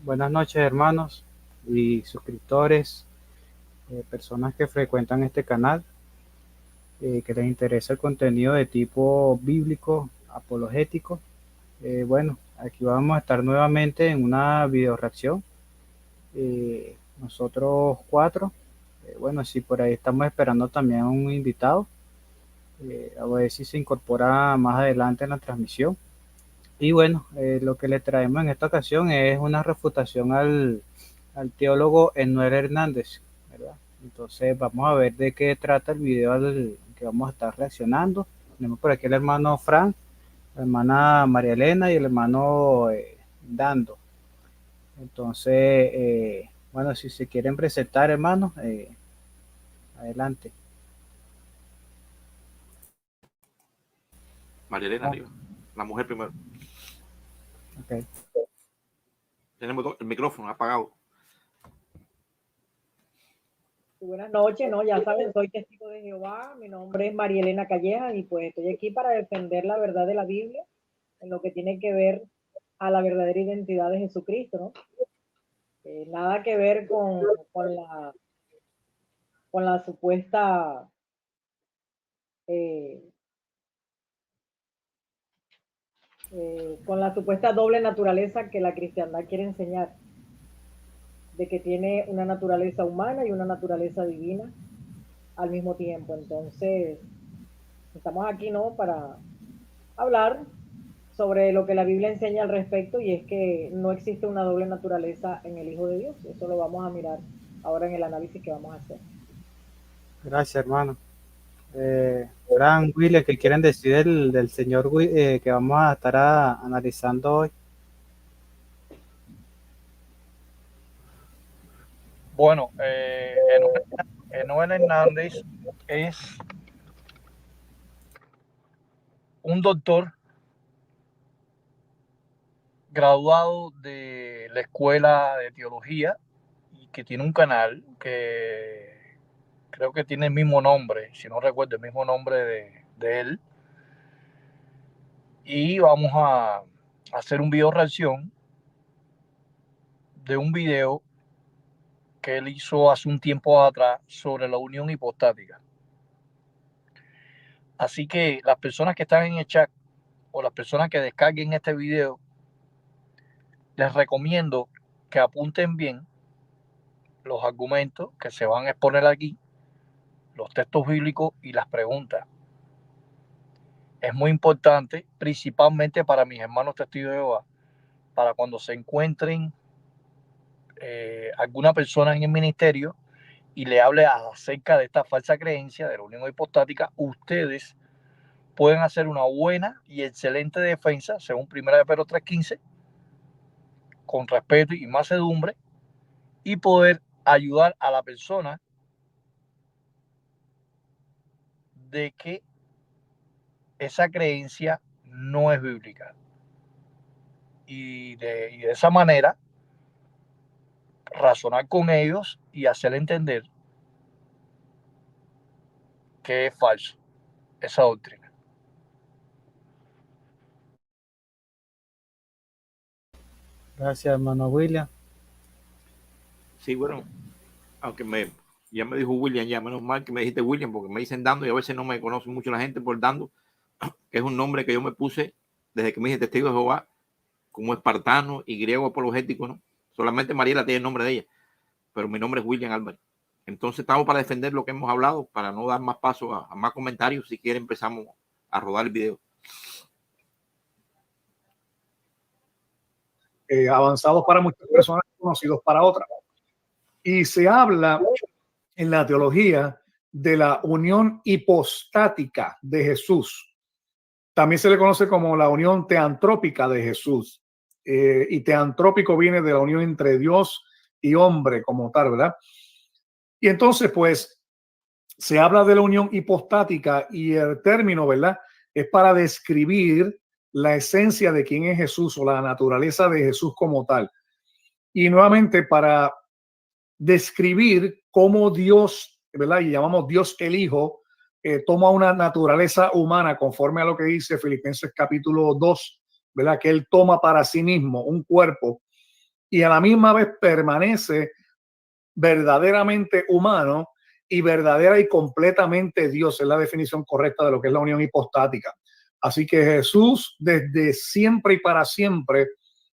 Buenas noches, hermanos y suscriptores, personas que frecuentan este canal, que les interesa el contenido de tipo bíblico, apologético. Bueno, aquí vamos a estar nuevamente en una video reacción. Nosotros cuatro. Bueno, si por ahí estamos esperando también a un invitado, a ver si se incorpora más adelante en la transmisión. Y bueno, lo que le traemos en esta ocasión es una refutación al teólogo Enoel Hernández, ¿verdad? Entonces vamos a ver de qué trata el video al que vamos a estar reaccionando. Tenemos por aquí el hermano Frank, la hermana María Elena y el hermano Dando. Entonces, bueno, si se quieren presentar, hermanos, adelante. María Elena arriba, la mujer primero. Okay. Tenemos el micrófono apagado. Buenas noches, ¿no? Ya saben, soy testigo de Jehová, mi nombre es María Elena Calleja y pues estoy aquí para defender la verdad de la Biblia en lo que tiene que ver a la verdadera identidad de Jesucristo, ¿no? Nada que ver con la supuesta con la supuesta doble naturaleza que la cristiandad quiere enseñar, de que tiene una naturaleza humana y una naturaleza divina al mismo tiempo. Entonces, estamos aquí, ¿no?, para hablar sobre lo que la Biblia enseña al respecto, y es que no existe una doble naturaleza en el Hijo de Dios. Eso lo vamos a mirar ahora en el análisis que vamos a hacer. Gracias, hermano. Frank, William, ¿qué quieren decir del señor que vamos a estar analizando hoy? Bueno, Enoel Hernández es un doctor graduado de la Escuela de Teología y que tiene un canal que creo que tiene el mismo nombre, si no recuerdo, el mismo nombre de él. Y vamos a hacer un video reacción de un video que él hizo hace un tiempo atrás sobre la unión hipostática. Así que las personas que están en el chat o las personas que descarguen este video, les recomiendo que apunten bien los argumentos que se van a exponer aquí, los textos bíblicos y las preguntas. Es muy importante, principalmente para mis hermanos testigos de Jehová, para cuando se encuentren alguna persona en el ministerio y le hable acerca de esta falsa creencia de la unión hipostática, ustedes pueden hacer una buena y excelente defensa, según 1 Pedro 3:15, con respeto y mansedumbre, y poder ayudar a la persona de que esa creencia no es bíblica. Y de esa manera razonar con ellos y hacer entender que es falso esa doctrina. Gracias, hermano William. Sí, bueno, aunque ya me dijo William, ya menos mal que me dijiste William, porque me dicen Dando y a veces no me conoce mucho la gente por Dando, que es un nombre que yo me puse desde que me hice testigo de Jehová, como espartano y griego apologético, ¿no? Solamente Mariela tiene el nombre de ella, pero mi nombre es William Álvarez. Entonces estamos para defender lo que hemos hablado, para no dar más paso a más comentarios. Si quiere empezamos a rodar el video. Avanzados para muchas personas, conocidos para otras. Y se habla en la teología de la unión hipostática de Jesús. También se le conoce como la unión teantrópica de Jesús. Y teantrópico viene de la unión entre Dios y hombre como tal, ¿verdad? Y entonces, pues, se habla de la unión hipostática y el término, ¿verdad?, es para describir la esencia de quién es Jesús o la naturaleza de Jesús como tal. Y nuevamente para describir cómo Dios, ¿verdad?, y llamamos Dios el Hijo, toma una naturaleza humana conforme a lo que dice Filipenses capítulo 2, ¿verdad?, que él toma para sí mismo un cuerpo y a la misma vez permanece verdaderamente humano y verdadera y completamente Dios. Es la definición correcta de lo que es la unión hipostática. Así que Jesús desde siempre y para siempre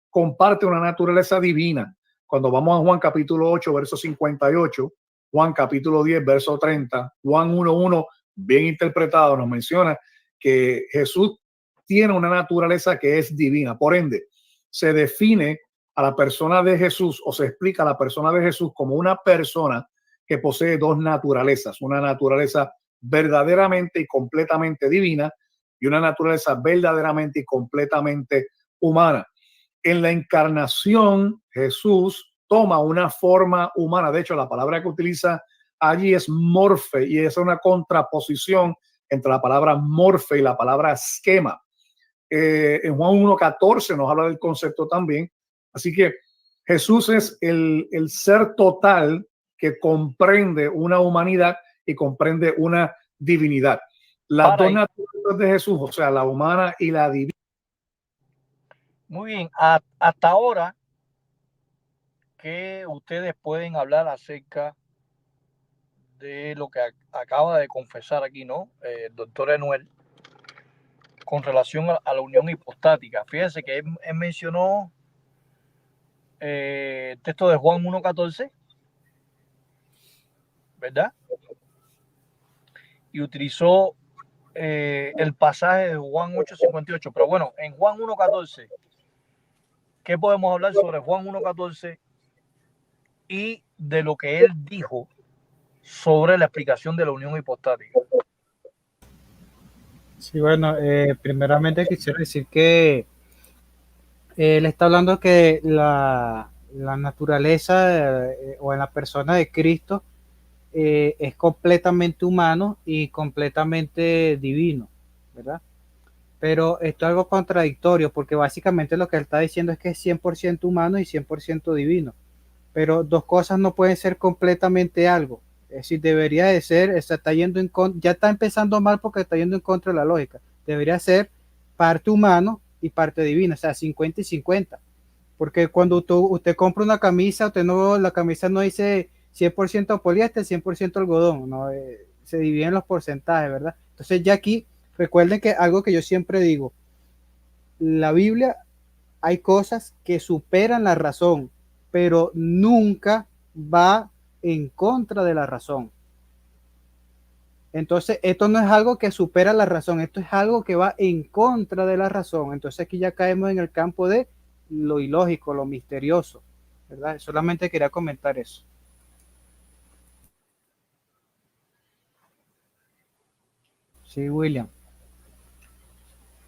comparte una naturaleza divina. Cuando vamos a Juan capítulo 8, verso 58, Juan capítulo 10, verso 30, Juan 1:1, bien interpretado, nos menciona que Jesús tiene una naturaleza que es divina. Por ende, se define a la persona de Jesús, o se explica a la persona de Jesús como una persona que posee dos naturalezas, una naturaleza verdaderamente y completamente divina y una naturaleza verdaderamente y completamente humana. En la encarnación, Jesús toma una forma humana. De hecho, la palabra que utiliza allí es morfe, y es una contraposición entre la palabra morfe y la palabra esquema. En Juan 1:14 nos habla del concepto también. Así que Jesús es el ser total que comprende una humanidad y comprende una divinidad. Las dos naturalezas de Jesús, o sea, la humana y la divina. Muy bien, hasta ahora, ¿qué ustedes pueden hablar acerca de lo que acaba de confesar aquí, ¿no? El doctor Enuel, con relación a la unión hipostática? Fíjense que él mencionó el texto de Juan 1:14, ¿verdad? Y utilizó el pasaje de Juan 8:58. Pero bueno, en Juan 1:14, ¿qué podemos hablar sobre Juan 1:14 y de lo que él dijo sobre la explicación de la unión hipostática? Sí, bueno, primeramente quisiera decir que él está hablando que la naturaleza o en la persona de Cristo es completamente humano y completamente divino, ¿verdad? Pero esto es algo contradictorio porque básicamente lo que él está diciendo es que es 100% humano y 100% divino. Pero dos cosas no pueden ser completamente algo. Es decir, debería de ser, está yendo en contra, ya está empezando mal porque está yendo en contra de la lógica. Debería ser parte humano y parte divina, o sea, 50 y 50. Porque cuando usted compra una camisa, la camisa no dice 100% poliéster, 100% algodón, no, se dividen los porcentajes, ¿verdad? Entonces ya aquí, recuerden que algo que yo siempre digo, la Biblia hay cosas que superan la razón, pero nunca va en contra de la razón. Entonces, esto no es algo que supera la razón, esto es algo que va en contra de la razón. Entonces aquí ya caemos en el campo de lo ilógico, lo misterioso, ¿verdad? Solamente quería comentar eso. Sí, William.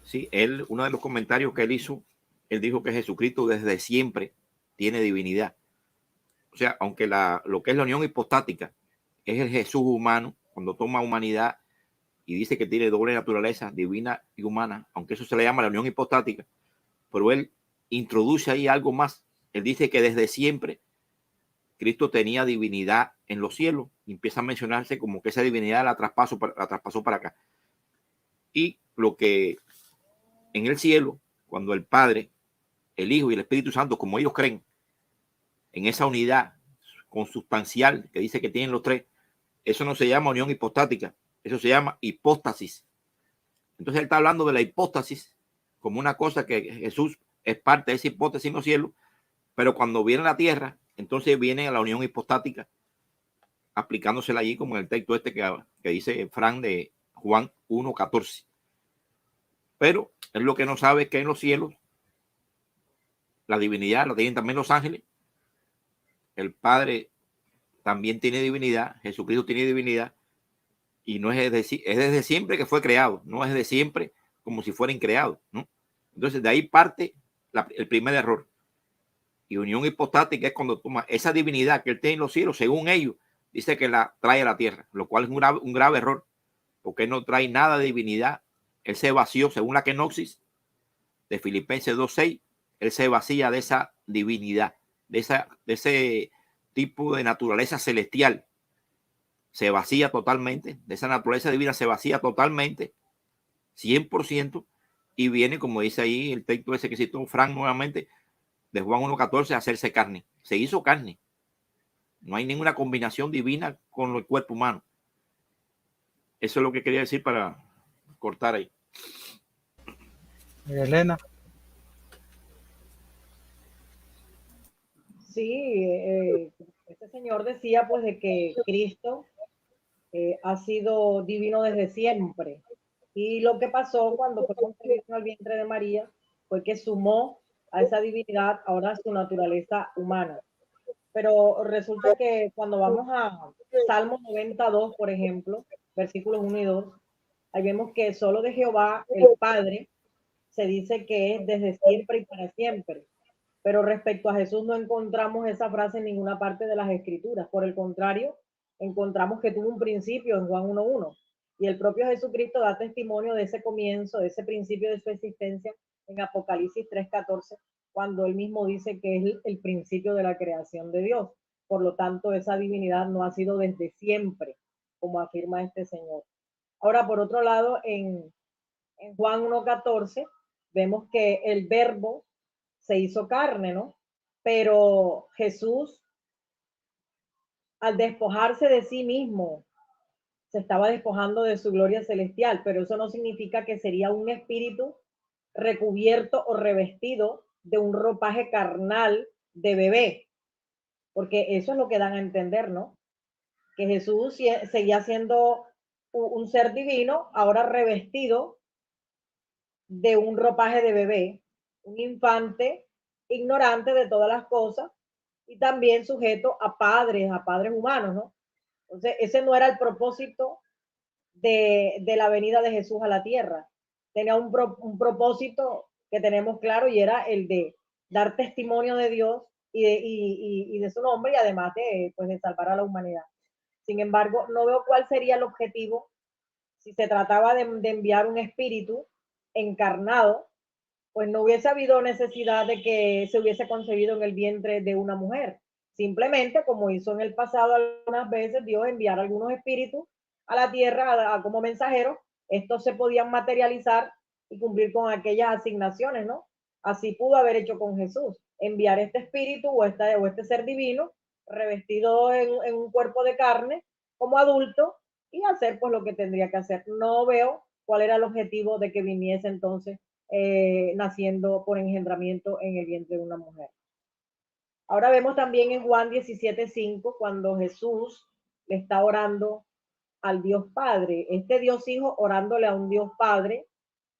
Sí, uno de los comentarios que él hizo, él dijo que Jesucristo desde siempre tiene divinidad. O sea, aunque lo que es la unión hipostática es el Jesús humano, cuando toma humanidad y dice que tiene doble naturaleza, divina y humana, aunque eso se le llama la unión hipostática, pero él introduce ahí algo más. Él dice que desde siempre Cristo tenía divinidad en los cielos y empieza a mencionarse como que esa divinidad la traspasó para acá. Y lo que en el cielo, cuando el Padre, el Hijo y el Espíritu Santo, como ellos creen, en esa unidad consustancial que dice que tienen los tres, eso no se llama unión hipostática, eso se llama hipóstasis. Entonces él está hablando de la hipóstasis como una cosa que Jesús es parte de esa hipótesis en los cielos, pero cuando viene a la tierra, entonces viene a la unión hipostática, aplicándosela allí como en el texto este que dice Fran de Juan 1:14. Pero él lo que no sabe es que en los cielos la divinidad la tienen también los ángeles, el Padre también tiene divinidad, Jesucristo tiene divinidad, y no es desde siempre que fue creado, no es de siempre como si fuera increado, ¿no? Entonces de ahí parte el primer error. Y unión hipostática es cuando toma esa divinidad que él tiene en los cielos, según ellos, dice que la trae a la tierra, lo cual es un grave error, porque él no trae nada de divinidad. Él se vació, según la kenosis de Filipenses 2:6, él se vacía de esa divinidad, de ese tipo de naturaleza celestial. Se vacía totalmente, de esa naturaleza divina se vacía totalmente, 100%, y viene, como dice ahí el texto ese que citó Frank nuevamente, de Juan 1.14, hacerse carne. Se hizo carne. No hay ninguna combinación divina con el cuerpo humano. Eso es lo que quería decir para cortar ahí. Elena. Sí, este señor decía pues de que Cristo ha sido divino desde siempre. Y lo que pasó cuando fue concebido en el vientre de María fue que sumó a esa divinidad ahora su naturaleza humana. Pero resulta que cuando vamos a Salmo 92, por ejemplo, versículos 1 y 2, ahí vemos que solo de Jehová, el Padre, se dice que es desde siempre y para siempre. Pero respecto a Jesús no encontramos esa frase en ninguna parte de las Escrituras. Por el contrario, encontramos que tuvo un principio en Juan 1.1. Y el propio Jesucristo da testimonio de ese comienzo, de ese principio de su existencia en Apocalipsis 3.14, cuando él mismo dice que es el principio de la creación de Dios. Por lo tanto, esa divinidad no ha sido desde siempre, como afirma este señor. Ahora, por otro lado, en Juan 1.14, vemos que el verbo se hizo carne, ¿no? Pero Jesús, al despojarse de sí mismo, se estaba despojando de su gloria celestial, pero eso no significa que sería un espíritu recubierto o revestido de un ropaje carnal de bebé, porque eso es lo que dan a entender, ¿no? Que Jesús seguía siendo un ser divino, ahora revestido de un ropaje de bebé, un infante ignorante de todas las cosas y también sujeto a padres humanos, ¿no? Entonces, ese no era el propósito de la venida de Jesús a la tierra. Tenía un propósito que tenemos claro y era el de dar testimonio de Dios y de su nombre y además pues, de salvar a la humanidad. Sin embargo, no veo cuál sería el objetivo si se trataba de enviar un espíritu encarnado, pues no hubiese habido necesidad de que se hubiese concebido en el vientre de una mujer. Simplemente, como hizo en el pasado algunas veces, Dios enviar algunos espíritus a la tierra como mensajeros, estos se podían materializar y cumplir con aquellas asignaciones, ¿no? Así pudo haber hecho con Jesús, enviar este espíritu o este ser divino revestido en un cuerpo de carne como adulto y hacer pues lo que tendría que hacer. No veo cuál era el objetivo de que viniese entonces naciendo por engendramiento en el vientre de una mujer. Ahora vemos también en Juan 17.5 cuando Jesús le está orando al Dios Padre, este Dios Hijo orándole a un Dios Padre,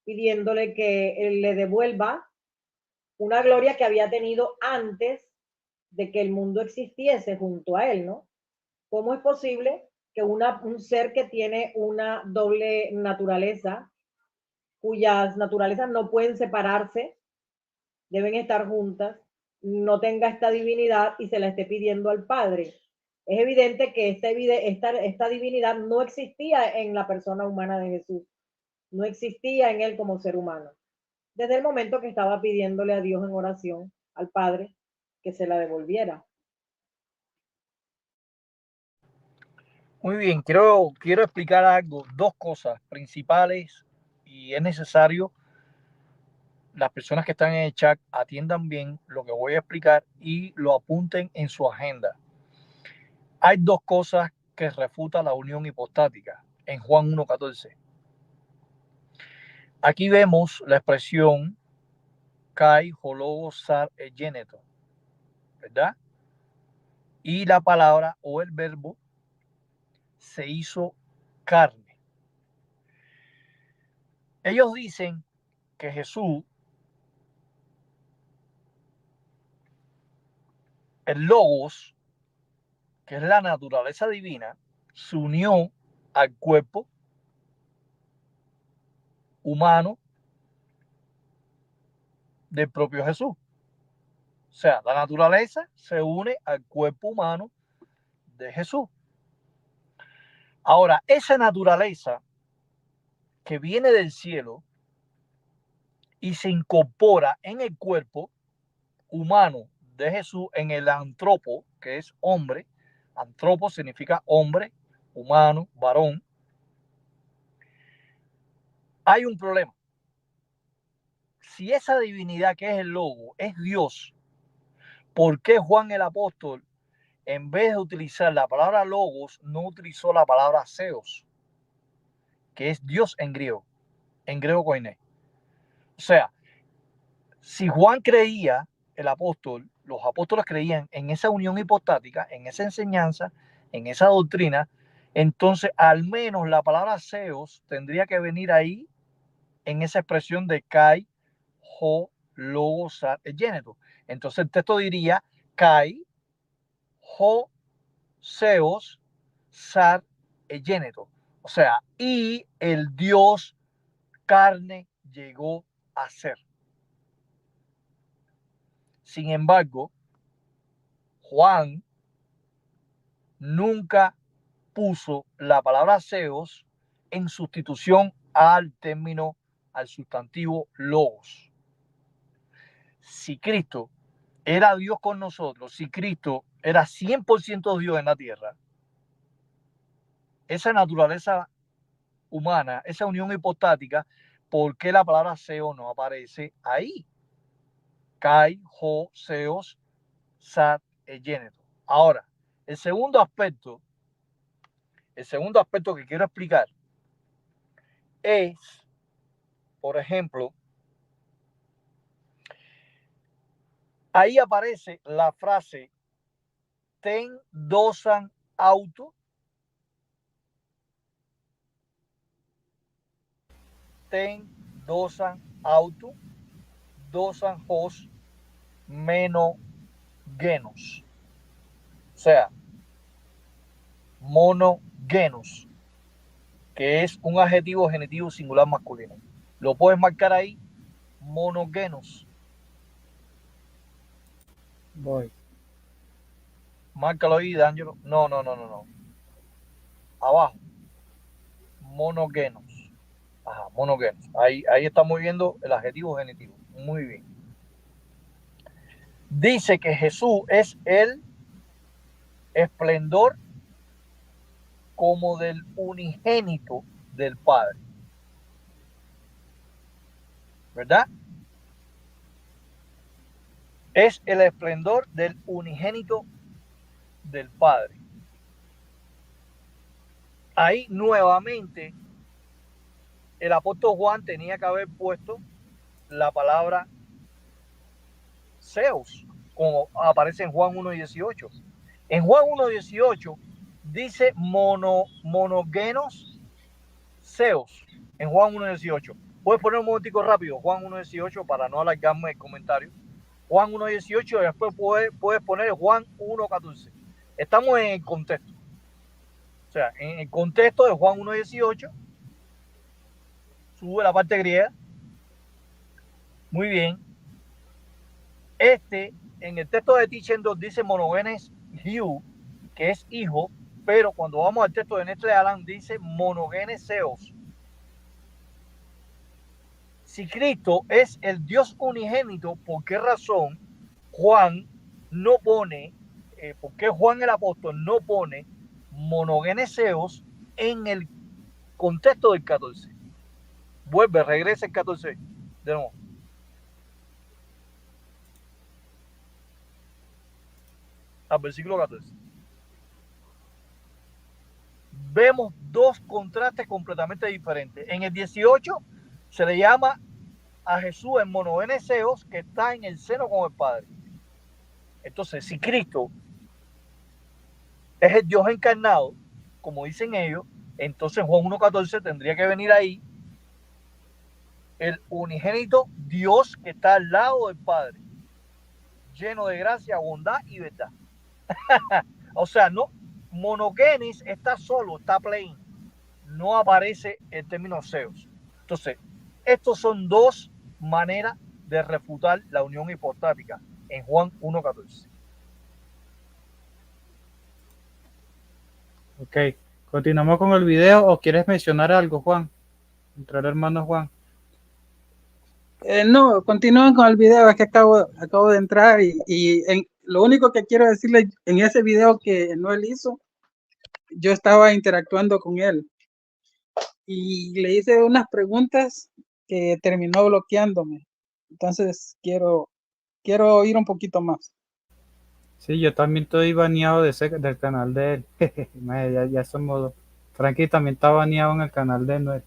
pidiéndole que él le devuelva una gloria que había tenido antes de que el mundo existiese junto a él, ¿no? ¿Cómo es posible que un ser que tiene una doble naturaleza, cuyas naturalezas no pueden separarse, deben estar juntas, no tenga esta divinidad y se la esté pidiendo al Padre? Es evidente que esta divinidad no existía en la persona humana de Jesús, no existía en él como ser humano, desde el momento que estaba pidiéndole a Dios en oración, al Padre, que se la devolviera. Muy bien, quiero explicar algo, dos cosas principales y es necesario las personas que están en el chat atiendan bien lo que voy a explicar y lo apunten en su agenda. Hay dos cosas que refutan la unión hipostática en Juan 1.14. Aquí vemos la expresión kai hologo sar egeneto, ¿verdad? Y la palabra o el verbo se hizo carne. Ellos dicen que Jesús, el logos, que es la naturaleza divina, se unió al cuerpo humano del propio Jesús. O sea, la naturaleza se une al cuerpo humano de Jesús. Ahora, esa naturaleza que viene del cielo y se incorpora en el cuerpo humano de Jesús, en el antropo, que es hombre. Antropo significa hombre, humano, varón. Hay un problema. Si esa divinidad que es el logo es Dios ¿por qué Juan el apóstol, en vez de utilizar la palabra logos, no utilizó la palabra theos, que es Dios en griego koiné? O sea, si Juan creía, el apóstol, los apóstoles creían en esa unión hipostática, en esa enseñanza, en esa doctrina, entonces al menos la palabra theos tendría que venir ahí en esa expresión de kai, ho, logos, sat, egéneto. Entonces el texto diría kai, ho, theos, sat, egéneto. O sea, y el Dios carne llegó a ser. Sin embargo, Juan nunca puso la palabra theos en sustitución al término, al sustantivo logos. Si Cristo era Dios con nosotros, si Cristo era 100% Dios en la tierra, esa naturaleza humana, esa unión hipostática, ¿por qué la palabra theos no aparece ahí? Kai, ho, theos, sat, egéneto. Ahora, el segundo aspecto que quiero explicar es, por ejemplo, ahí aparece la frase ten dosan auto, ten dosan auto, dosan hos, monogenos. O sea, monogenos, que es un adjetivo genitivo singular masculino. Lo puedes marcar ahí, monogenos. Voy. Márcalo ahí, D'Angelo. No. Abajo. Monogenos. Ajá, monogenos. Ahí estamos viendo el adjetivo genitivo. Muy bien. Dice que Jesús es el esplendor como del unigénito del Padre. ¿Verdad? Es el esplendor del unigénito del Padre. Ahí nuevamente el apóstol Juan tenía que haber puesto la palabra theos, como aparece en Juan 1:18. En Juan 1:18 dice monogenos theos. En Juan 1:18. Puedes poner un momentico rápido, Juan 1:18, para no alargarme el comentario. Juan 1:18 y después puedes poner Juan 1:14. Estamos en el contexto. O sea, en el contexto de Juan 1:18, sube la parte griega. Muy bien. En el texto de Teaching 2 dice monogenes Hugh, que es hijo, pero cuando vamos al texto de Nestle Alan dice monogenes theos. Si Cristo es el Dios unigénito, ¿por qué razón Juan no pone, por qué Juan el apóstol no pone monogenes theos en el contexto del 14? Regresa el 14 de nuevo. Al versículo 14. Vemos dos contrastes completamente diferentes. En el 18 se le llama a Jesús en monogenes theos, que está en el seno con el Padre. Entonces, si Cristo es el Dios encarnado, como dicen ellos, entonces Juan 1:14 tendría que venir ahí el unigénito Dios que está al lado del Padre, lleno de gracia, bondad y verdad. O sea, no, monogenes está solo, está plain. No aparece el término theos. Entonces, estos son dos maneras de refutar la unión hipostática en Juan 1:14. Ok, continuamos con el video. ¿O quieres mencionar algo, Juan? Entre el hermano Juan. No, continúen con el video, es que acabo de entrar lo único que quiero decirle en ese video que Noel hizo, yo estaba interactuando con él y le hice unas preguntas que terminó bloqueándome. Entonces quiero oír un poquito más. Sí, yo también estoy baneado del canal de él. Ya somos. Frankie también está baneado en el canal de Noel.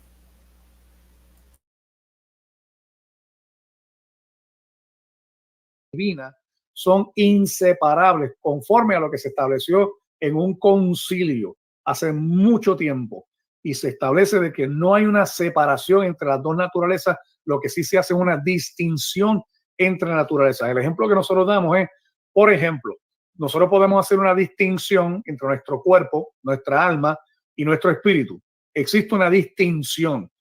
Divina son inseparables conforme a lo que se estableció en un concilio hace mucho tiempo, y se establece de que no hay una separación entre las dos naturalezas, lo que sí se hace es una distinción entre naturalezas. El ejemplo que nosotros damos es, por ejemplo, nosotros podemos hacer una distinción entre nuestro cuerpo, nuestra alma y nuestro espíritu. Existe una distinción,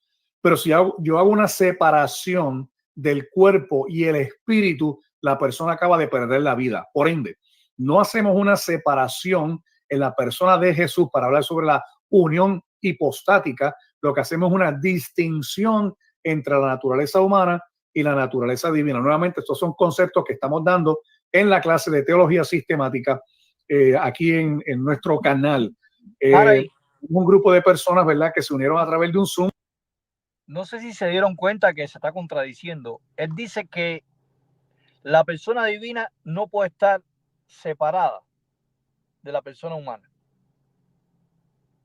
pero si yo hago una separación del cuerpo y el espíritu, la persona acaba de perder la vida. Por ende, no hacemos una separación en la persona de Jesús para hablar sobre la unión hipostática. Lo que hacemos es una distinción entre la naturaleza humana y la naturaleza divina. Nuevamente, estos son conceptos que estamos dando en la clase de teología sistemática aquí en nuestro canal. Un grupo de personas, ¿verdad?, que se unieron a través de un Zoom. No sé si se dieron cuenta que se está contradiciendo. Él dice que la persona divina no puede estar separada de la persona humana,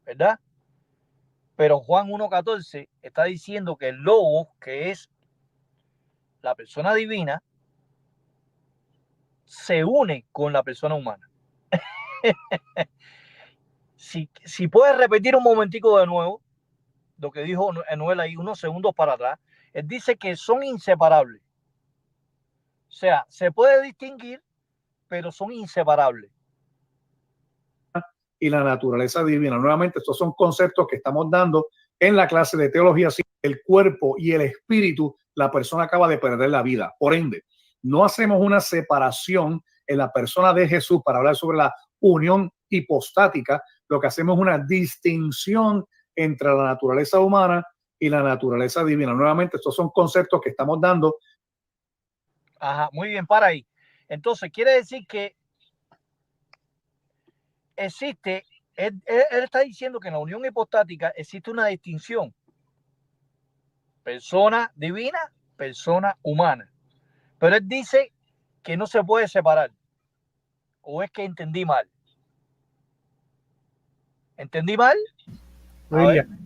¿verdad? Pero Juan 1.14 está diciendo que el Logos, que es la persona divina, se une con la persona humana. Si puedes repetir un momentico de nuevo lo que dijo Noel ahí unos segundos para atrás, él dice que son inseparables. O sea, se puede distinguir, pero son inseparables. Y la naturaleza divina. Nuevamente, estos son conceptos que estamos dando en la clase de teología. El cuerpo y el espíritu, la persona acaba de perder la vida. Por ende, no hacemos una separación en la persona de Jesús para hablar sobre la unión hipostática. Lo que hacemos es una distinción entre la naturaleza humana y la naturaleza divina. Nuevamente, estos son conceptos que estamos dando. Ajá, muy bien, para ahí. Entonces, quiere decir que existe, él está diciendo que en la unión hipostática existe una distinción. Persona divina, persona humana. Pero él dice que no se puede separar. ¿O es que entendí mal? ¿Entendí mal? William.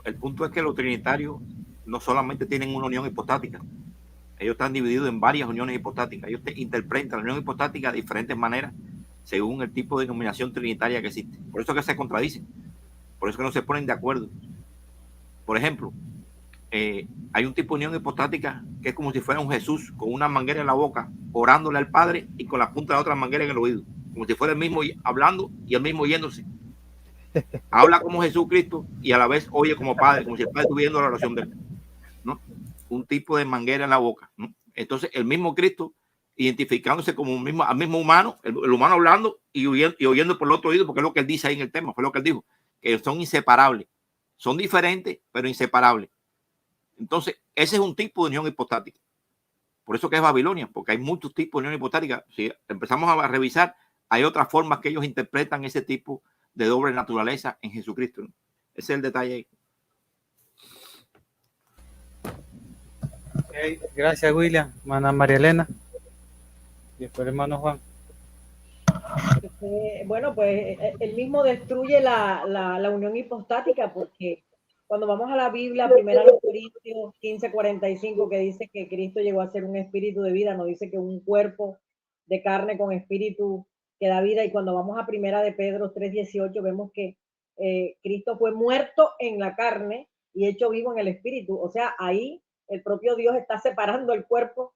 El punto es que los trinitarios no solamente tienen una unión hipostática, ellos están divididos en varias uniones hipostáticas. Ellos interpretan la unión hipostática de diferentes maneras según el tipo de denominación trinitaria que existe. Por eso que se contradicen, por eso que no se ponen de acuerdo. Por ejemplo, hay un tipo de unión hipostática que es como si fuera un Jesús con una manguera en la boca, orándole al Padre y con la punta de la otra manguera en el oído, como si fuera el mismo hablando y el mismo oyéndose. Habla como Jesucristo y a la vez oye como Padre, como si el Padre estuviera viendo la oración de él, ¿no? Un tipo de manguera en la boca, ¿no? Entonces el mismo Cristo identificándose como al mismo humano, el humano hablando y oyendo por el otro oído, porque es lo que él dice ahí en el tema, fue lo que él dijo, que son inseparables, son diferentes pero inseparables. Entonces ese es un tipo de unión hipostática, por eso que es Babilonia, porque hay muchos tipos de unión hipostática. Si empezamos a revisar, hay otras formas que ellos interpretan ese tipo de doble naturaleza en Jesucristo, ¿no? Ese es el detalle ahí. Okay, gracias, William. Hermana María Elena. Y después hermano Juan. Bueno, pues él mismo destruye la unión hipostática, porque cuando vamos a la Biblia, 1 Corintios 15:45, que dice que Cristo llegó a ser un espíritu de vida, no dice que un cuerpo de carne con espíritu que da vida. Y cuando vamos a 1 de Pedro 3:18, vemos que Cristo fue muerto en la carne y hecho vivo en el espíritu. O sea, ahí el propio Dios está separando el cuerpo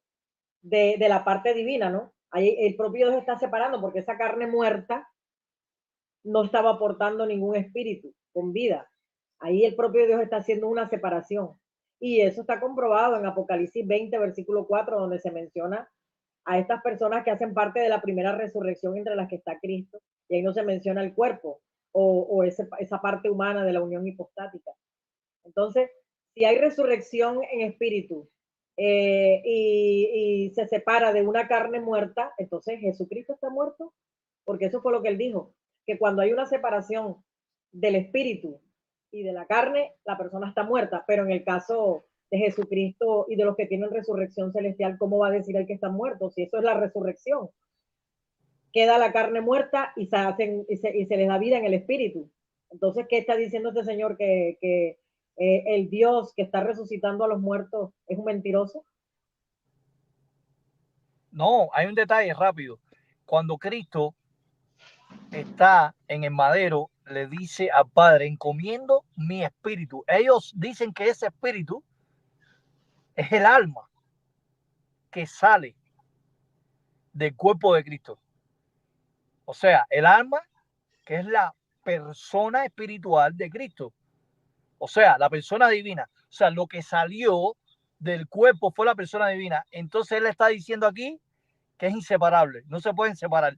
de la parte divina, ¿no? Ahí el propio Dios está separando, porque esa carne muerta no estaba aportando ningún espíritu con vida. Ahí el propio Dios está haciendo una separación. Y eso está comprobado en Apocalipsis 20, versículo 4, donde se menciona a estas personas que hacen parte de la primera resurrección, entre las que está Cristo, y ahí no se menciona el cuerpo o esa parte humana de la unión hipostática. Entonces, si hay resurrección en espíritu y se separa de una carne muerta, entonces Jesucristo está muerto, porque eso fue lo que él dijo, que cuando hay una separación del espíritu y de la carne, la persona está muerta. Pero en el caso de Jesucristo y de los que tienen resurrección celestial, ¿cómo va a decir el que está muerto? Si eso es la resurrección. Queda la carne muerta y se les da vida en el espíritu. Entonces, ¿qué está diciendo este señor? Que el Dios que está resucitando a los muertos es un mentiroso. No, hay un detalle rápido. Cuando Cristo está en el madero, le dice al Padre, encomiendo mi espíritu. Ellos dicen que ese espíritu es el alma que sale del cuerpo de Cristo. O sea, el alma que es la persona espiritual de Cristo. O sea, la persona divina. O sea, lo que salió del cuerpo fue la persona divina. Entonces él está diciendo aquí que es inseparable. No se pueden separar.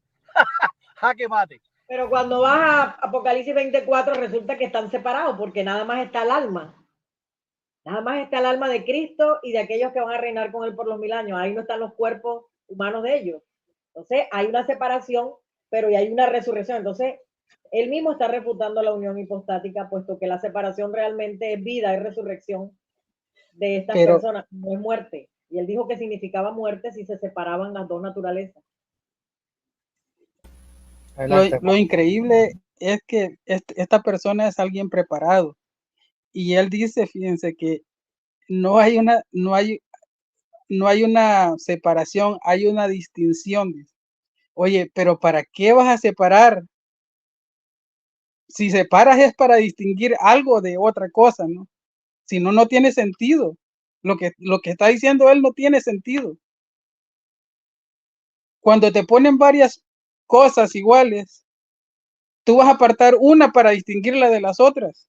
Jaque mate. Pero cuando vas a Apocalipsis 24 resulta que están separados porque nada más está el alma. Nada más está el alma de Cristo y de aquellos que van a reinar con él por los 1000 años. Ahí no están los cuerpos humanos de ellos. Entonces hay una separación, pero y hay una resurrección. Entonces él mismo está refutando la unión hipostática, puesto que la separación realmente es vida, es resurrección de estas personas, no es muerte. Y él dijo que significaba muerte si se separaban las dos naturalezas. Lo increíble es que esta persona es alguien preparado. Y él dice, fíjense, que no hay una separación, hay una distinción. Oye, pero ¿para qué vas a separar? Si separas es para distinguir algo de otra cosa, ¿no? Si no, no tiene sentido. Lo que está diciendo él no tiene sentido. Cuando te ponen varias cosas iguales, tú vas a apartar una para distinguirla de las otras.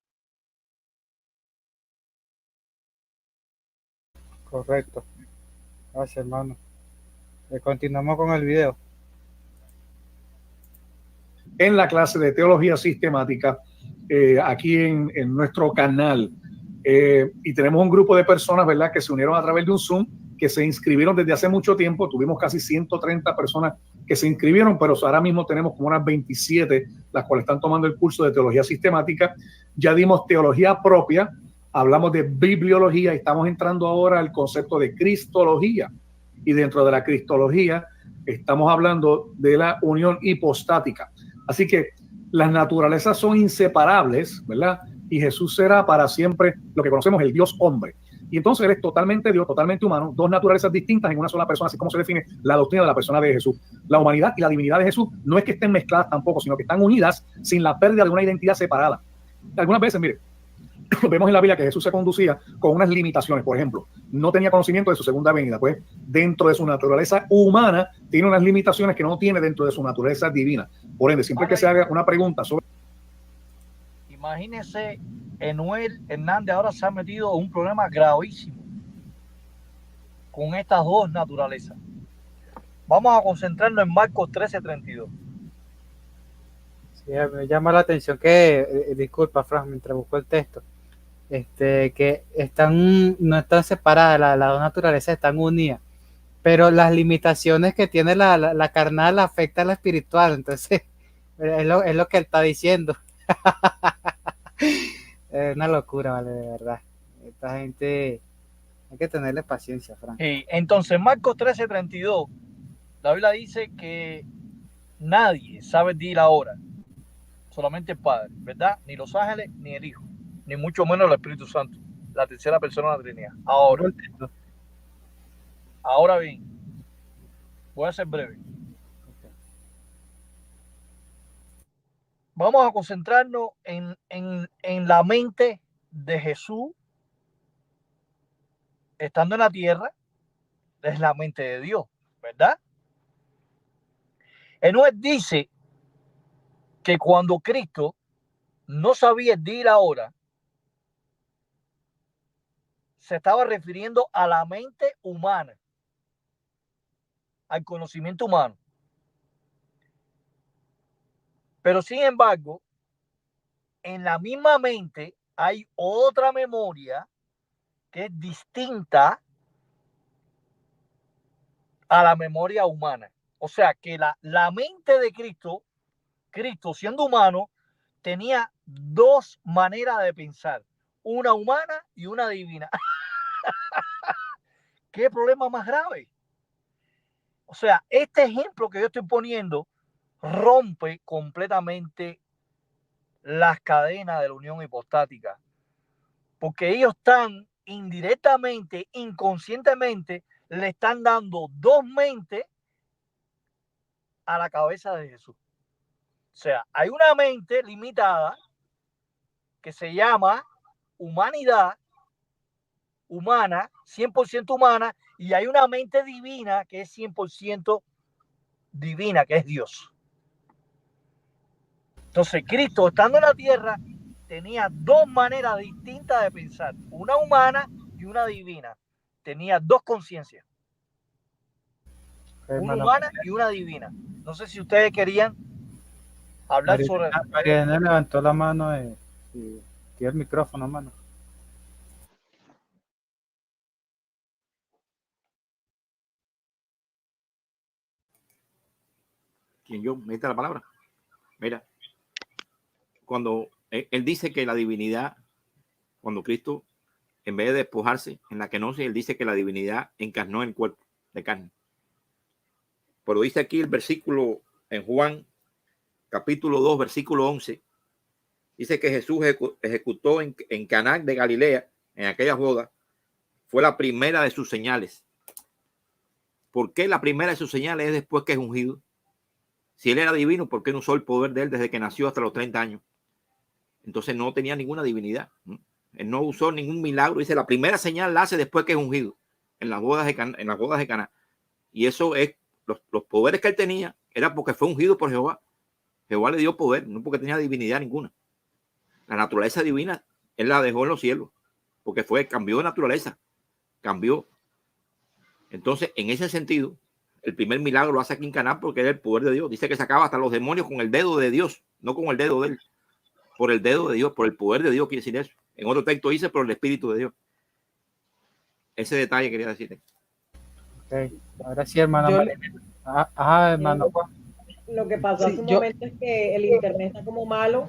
Correcto. Gracias, hermano. Continuamos con el video. En la clase de teología sistemática, aquí en nuestro canal, y tenemos un grupo de personas, ¿verdad?, que se unieron a través de un Zoom, que se inscribieron desde hace mucho tiempo. Tuvimos casi 130 personas que se inscribieron, pero ahora mismo tenemos como unas 27, las cuales están tomando el curso de teología sistemática. Ya dimos teología propia, hablamos de bibliología y estamos entrando ahora al concepto de cristología. Y dentro de la cristología estamos hablando de la unión hipostática. Así que las naturalezas son inseparables, ¿verdad? Y Jesús será para siempre lo que conocemos el Dios hombre. Y entonces él es totalmente Dios, totalmente humano, dos naturalezas distintas en una sola persona, así como se define la doctrina de la persona de Jesús. La humanidad y la divinidad de Jesús no es que estén mezcladas tampoco, sino que están unidas sin la pérdida de una identidad separada. Algunas veces, mire, vemos en la Biblia que Jesús se conducía con unas limitaciones. Por ejemplo, no tenía conocimiento de su segunda venida, pues dentro de su naturaleza humana tiene unas limitaciones que no tiene dentro de su naturaleza divina. Por ende, siempre que se haga una pregunta sobre... Imagínese, Enuel Hernández ahora se ha metido en un problema gravísimo con estas dos naturalezas. Vamos a concentrarnos en Marcos 13:32. Sí, me llama la atención que, disculpa, Fran, mientras busco el texto, que no están separadas, las dos naturalezas están unidas, pero las limitaciones que tiene la carnal afectan a la espiritual. Entonces es lo que él está diciendo. Es una locura, vale, de verdad. Esta gente, hay que tenerle paciencia, Fran. Entonces, Marcos 13:32, la Biblia dice que nadie sabe el día y la hora, solamente el Padre, ¿verdad? Ni los ángeles, ni el Hijo, ni mucho menos el Espíritu Santo, la tercera persona de la Trinidad. Ahora bien, voy a ser breve. Vamos a concentrarnos en la mente de Jesús estando en la tierra. Es la mente de Dios, ¿verdad? Enuel dice que cuando Cristo no sabía el día y la hora, se estaba refiriendo a la mente humana, al conocimiento humano. Pero sin embargo, en la misma mente hay otra memoria que es distinta a la memoria humana. O sea que la mente de Cristo siendo humano, tenía dos maneras de pensar, una humana y una divina. ¿Qué problema más grave? O sea, este ejemplo que yo estoy poniendo rompe completamente las cadenas de la unión hipostática, porque ellos están indirectamente, inconscientemente, le están dando dos mentes a la cabeza de Jesús. O sea, hay una mente limitada que se llama humanidad, humana, 100% humana, y hay una mente divina que es 100% divina, que es Dios. Entonces, Cristo, estando en la tierra, tenía dos maneras distintas de pensar, una humana y una divina. Tenía dos conciencias, una Hermano, humana y una divina. No sé si ustedes querían hablar sobre eso. Mariana levantó la mano, sí, tiene el micrófono, mano. ¿Quién yo? ¿Me diste la palabra? Mira, cuando él dice que la divinidad, cuando Cristo, en vez de despojarse en la kenosis, él dice que la divinidad encarnó en el cuerpo de carne. Pero dice aquí el versículo en Juan, capítulo 2, versículo 11, dice que Jesús ejecutó en Caná de Galilea, en aquella boda, fue la primera de sus señales. ¿Por qué la primera de sus señales es después que es ungido? Si él era divino, ¿por qué no usó el poder de él desde que nació hasta los 30 años? Entonces no tenía ninguna divinidad. Él no usó ningún milagro. Dice, la primera señal la hace después que es ungido, en las bodas de Caná. Y eso es, los poderes que él tenía, era porque fue ungido por Jehová. Jehová le dio poder, no porque tenía divinidad ninguna. La naturaleza divina, él la dejó en los cielos, porque cambió de naturaleza, cambió. Entonces, en ese sentido, el primer milagro lo hace aquí en Caná porque era el poder de Dios. Dice que sacaba hasta los demonios con el dedo de Dios, no con el dedo de él. Por el dedo de Dios, por el poder de Dios, quiere decir eso. En otro texto dice por el Espíritu de Dios. Ese detalle quería decirte. Ok, ahora sí, hermano. Yo- Ajá, hermano. Lo que pasó Sí, hace un yo- momento es que el internet está como malo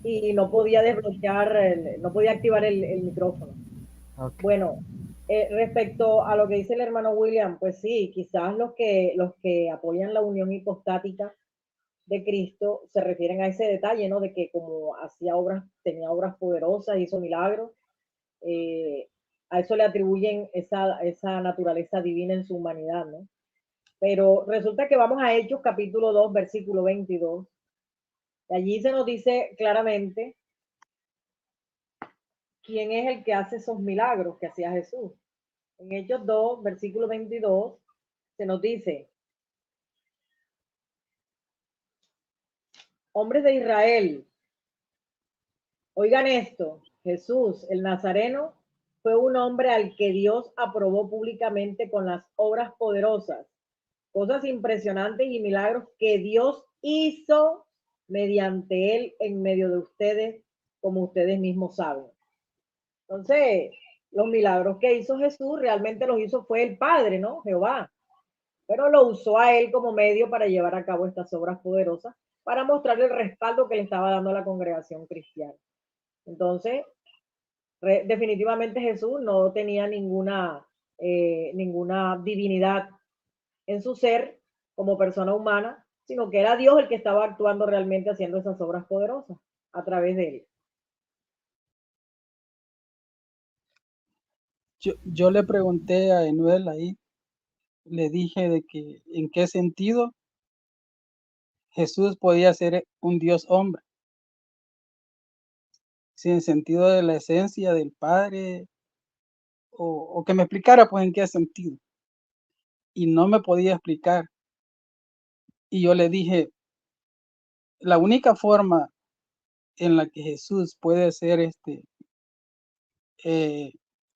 y no podía desbloquear, no podía activar el micrófono. Okay. Bueno, respecto a lo que dice el hermano William, pues sí, quizás los que apoyan la unión hipostática de Cristo se refieren a ese detalle, ¿no? De que como tenía obras poderosas, hizo milagros, a eso le atribuyen esa naturaleza divina en su humanidad, ¿no? Pero resulta que vamos a Hechos capítulo 2, versículo 22. Y allí se nos dice claramente quién es el que hace esos milagros que hacía Jesús. En Hechos 2, versículo 22, se nos dice, hombres de Israel, oigan esto, Jesús, el Nazareno, fue un hombre al que Dios aprobó públicamente con las obras poderosas, cosas impresionantes y milagros que Dios hizo mediante él en medio de ustedes, como ustedes mismos saben. Entonces, los milagros que hizo Jesús realmente los hizo fue el Padre, ¿no? Jehová. Pero lo usó a él como medio para llevar a cabo estas obras poderosas, para mostrarle el respaldo que le estaba dando a la congregación cristiana. Entonces, definitivamente Jesús no tenía ninguna divinidad en su ser como persona humana, sino que era Dios el que estaba actuando realmente haciendo esas obras poderosas a través de él. yo le pregunté a Enuel ahí, le dije de que en qué sentido Jesús podía ser un Dios hombre, si en sentido de la esencia del Padre, o que me explicara pues en qué sentido. Y no me podía explicar. Y yo le dije, la única forma en la que Jesús puede ser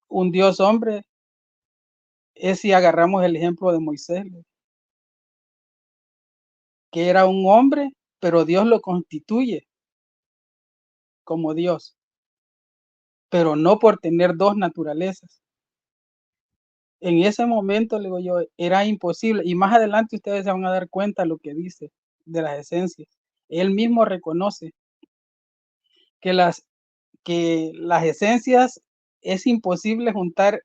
un Dios hombre es si agarramos el ejemplo de Moisés, que era un hombre, pero Dios lo constituye como Dios, pero no por tener dos naturalezas. En ese momento, le digo yo, era imposible. Y más adelante ustedes se van a dar cuenta lo que dice de las esencias. Él mismo reconoce que las esencias es imposible juntar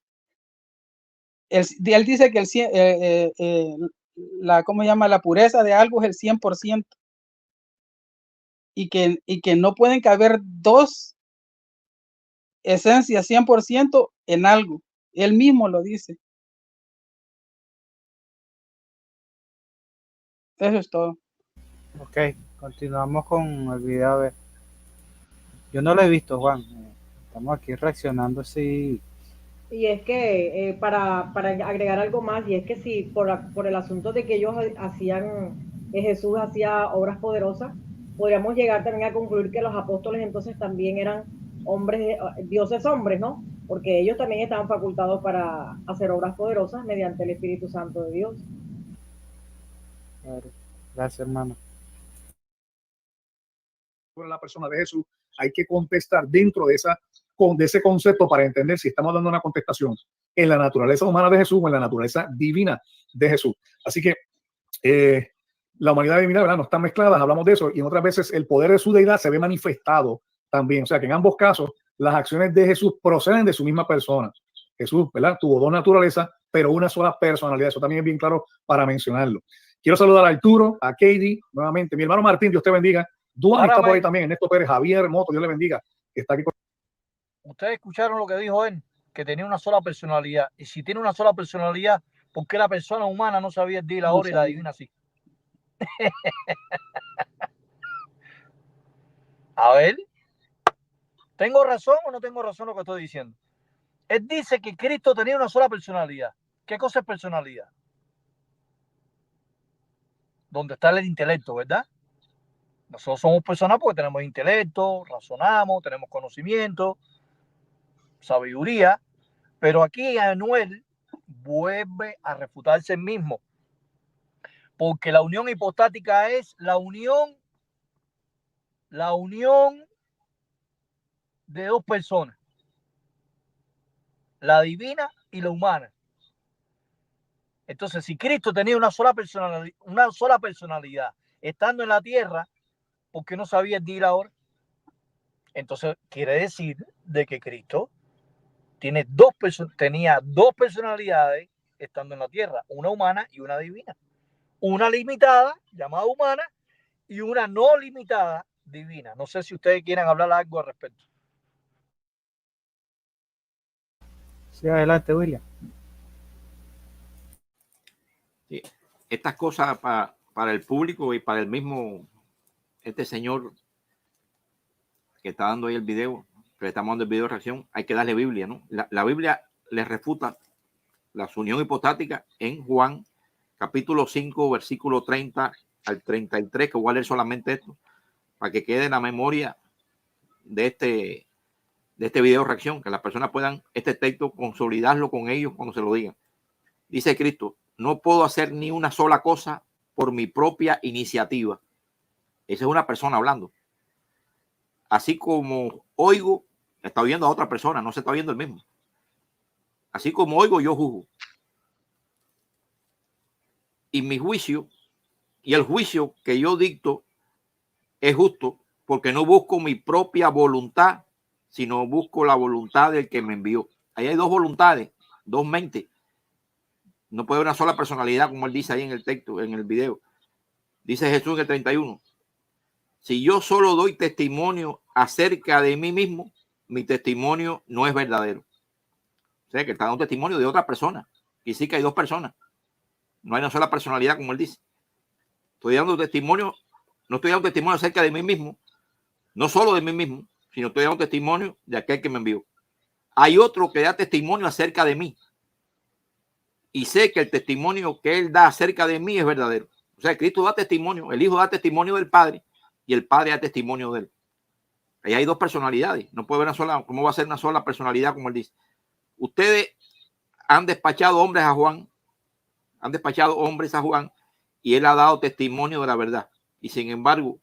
él dice que ¿cómo se llama? La pureza de algo es el 100%. Y que no pueden caber dos esencias 100% en algo. Él mismo lo dice. Eso es todo. Ok, continuamos con el video. A ver. Yo no lo he visto, Juan. Estamos aquí reaccionando así. Y es que, para agregar algo más, y es que si por el asunto de que ellos Jesús hacía obras poderosas, podríamos llegar también a concluir que los apóstoles entonces también eran hombres, dioses hombres, ¿no? Porque ellos también estaban facultados para hacer obras poderosas mediante el Espíritu Santo de Dios. Claro. Gracias, hermano. Sobre la persona de Jesús, hay que contestar dentro de ese concepto para entender si estamos dando una contestación en la naturaleza humana de Jesús o en la naturaleza divina de Jesús. Así que la humanidad divina, ¿verdad?, no están mezcladas, hablamos de eso, y en otras veces el poder de su deidad se ve manifestado también. O sea que en ambos casos las acciones de Jesús proceden de su misma persona. Jesús, ¿verdad?, tuvo dos naturalezas, pero una sola personalidad. Eso también es bien claro para mencionarlo. Quiero saludar a Arturo, a Katie, nuevamente. Mi hermano Martín, Dios te bendiga. Duan está por ahí también, Ernesto Pérez, Javier Moto, Dios le bendiga. Está aquí. Ustedes escucharon lo que dijo él, que tenía una sola personalidad. Y si tiene una sola personalidad, ¿por qué la persona humana no sabía el día y la hora y la divina sí? A ver, ¿tengo razón o no tengo razón lo que estoy diciendo? Él dice que Cristo tenía una sola personalidad. ¿Qué cosa es personalidad? Donde está el intelecto, ¿verdad? Nosotros somos personas porque tenemos intelecto, razonamos, tenemos conocimiento, sabiduría, pero aquí Anuel vuelve a refutarse el mismo, porque la unión hipostática es la unión de dos personas, la divina y la humana. Entonces, si Cristo tenía una sola personalidad estando en la tierra, ¿por qué no sabía el día y la hora? Entonces, quiere decir de que Cristo tenía dos personalidades estando en la tierra, una humana y una divina. Una limitada, llamada humana, y una no limitada, divina. No sé si ustedes quieren hablar algo al respecto. Sí, adelante, William. Sí. Estas cosas para el público y para el mismo, este señor que está dando ahí el video, que le estamos dando el video de reacción, hay que darle Biblia, ¿no? La Biblia le refuta la unión hipostática en Juan, capítulo 5, versículo 30 al 33, que voy a leer solamente esto, para que quede en la memoria de este video de reacción, que las personas puedan este texto consolidarlo con ellos cuando se lo digan. Dice Cristo: no puedo hacer ni una sola cosa por mi propia iniciativa. Esa es una persona hablando. Así como oigo, está oyendo a otra persona, no se está oyendo el mismo. Así como oigo, yo juzgo. Y mi juicio y el juicio que yo dicto es justo, porque no busco mi propia voluntad, sino busco la voluntad del que me envió. Ahí hay dos voluntades, dos mentes. No puede haber una sola personalidad, como él dice ahí en el texto, en el video. Dice Jesús en el 31. Si yo solo doy testimonio acerca de mí mismo, mi testimonio no es verdadero. O sea, que está dando testimonio de otra persona. Y sí que hay dos personas. No hay una sola personalidad, como él dice. Estoy dando testimonio, no estoy dando testimonio acerca de mí mismo, no solo de mí mismo, sino estoy dando testimonio de aquel que me envió. Hay otro que da testimonio acerca de mí. Y sé que el testimonio que él da acerca de mí es verdadero. O sea, Cristo da testimonio, el Hijo da testimonio del Padre y el Padre da testimonio de él. Ahí hay dos personalidades. No puede haber una sola. ¿Cómo va a ser una sola personalidad, como él dice? Ustedes han despachado hombres a Juan, y él ha dado testimonio de la verdad. Y sin embargo,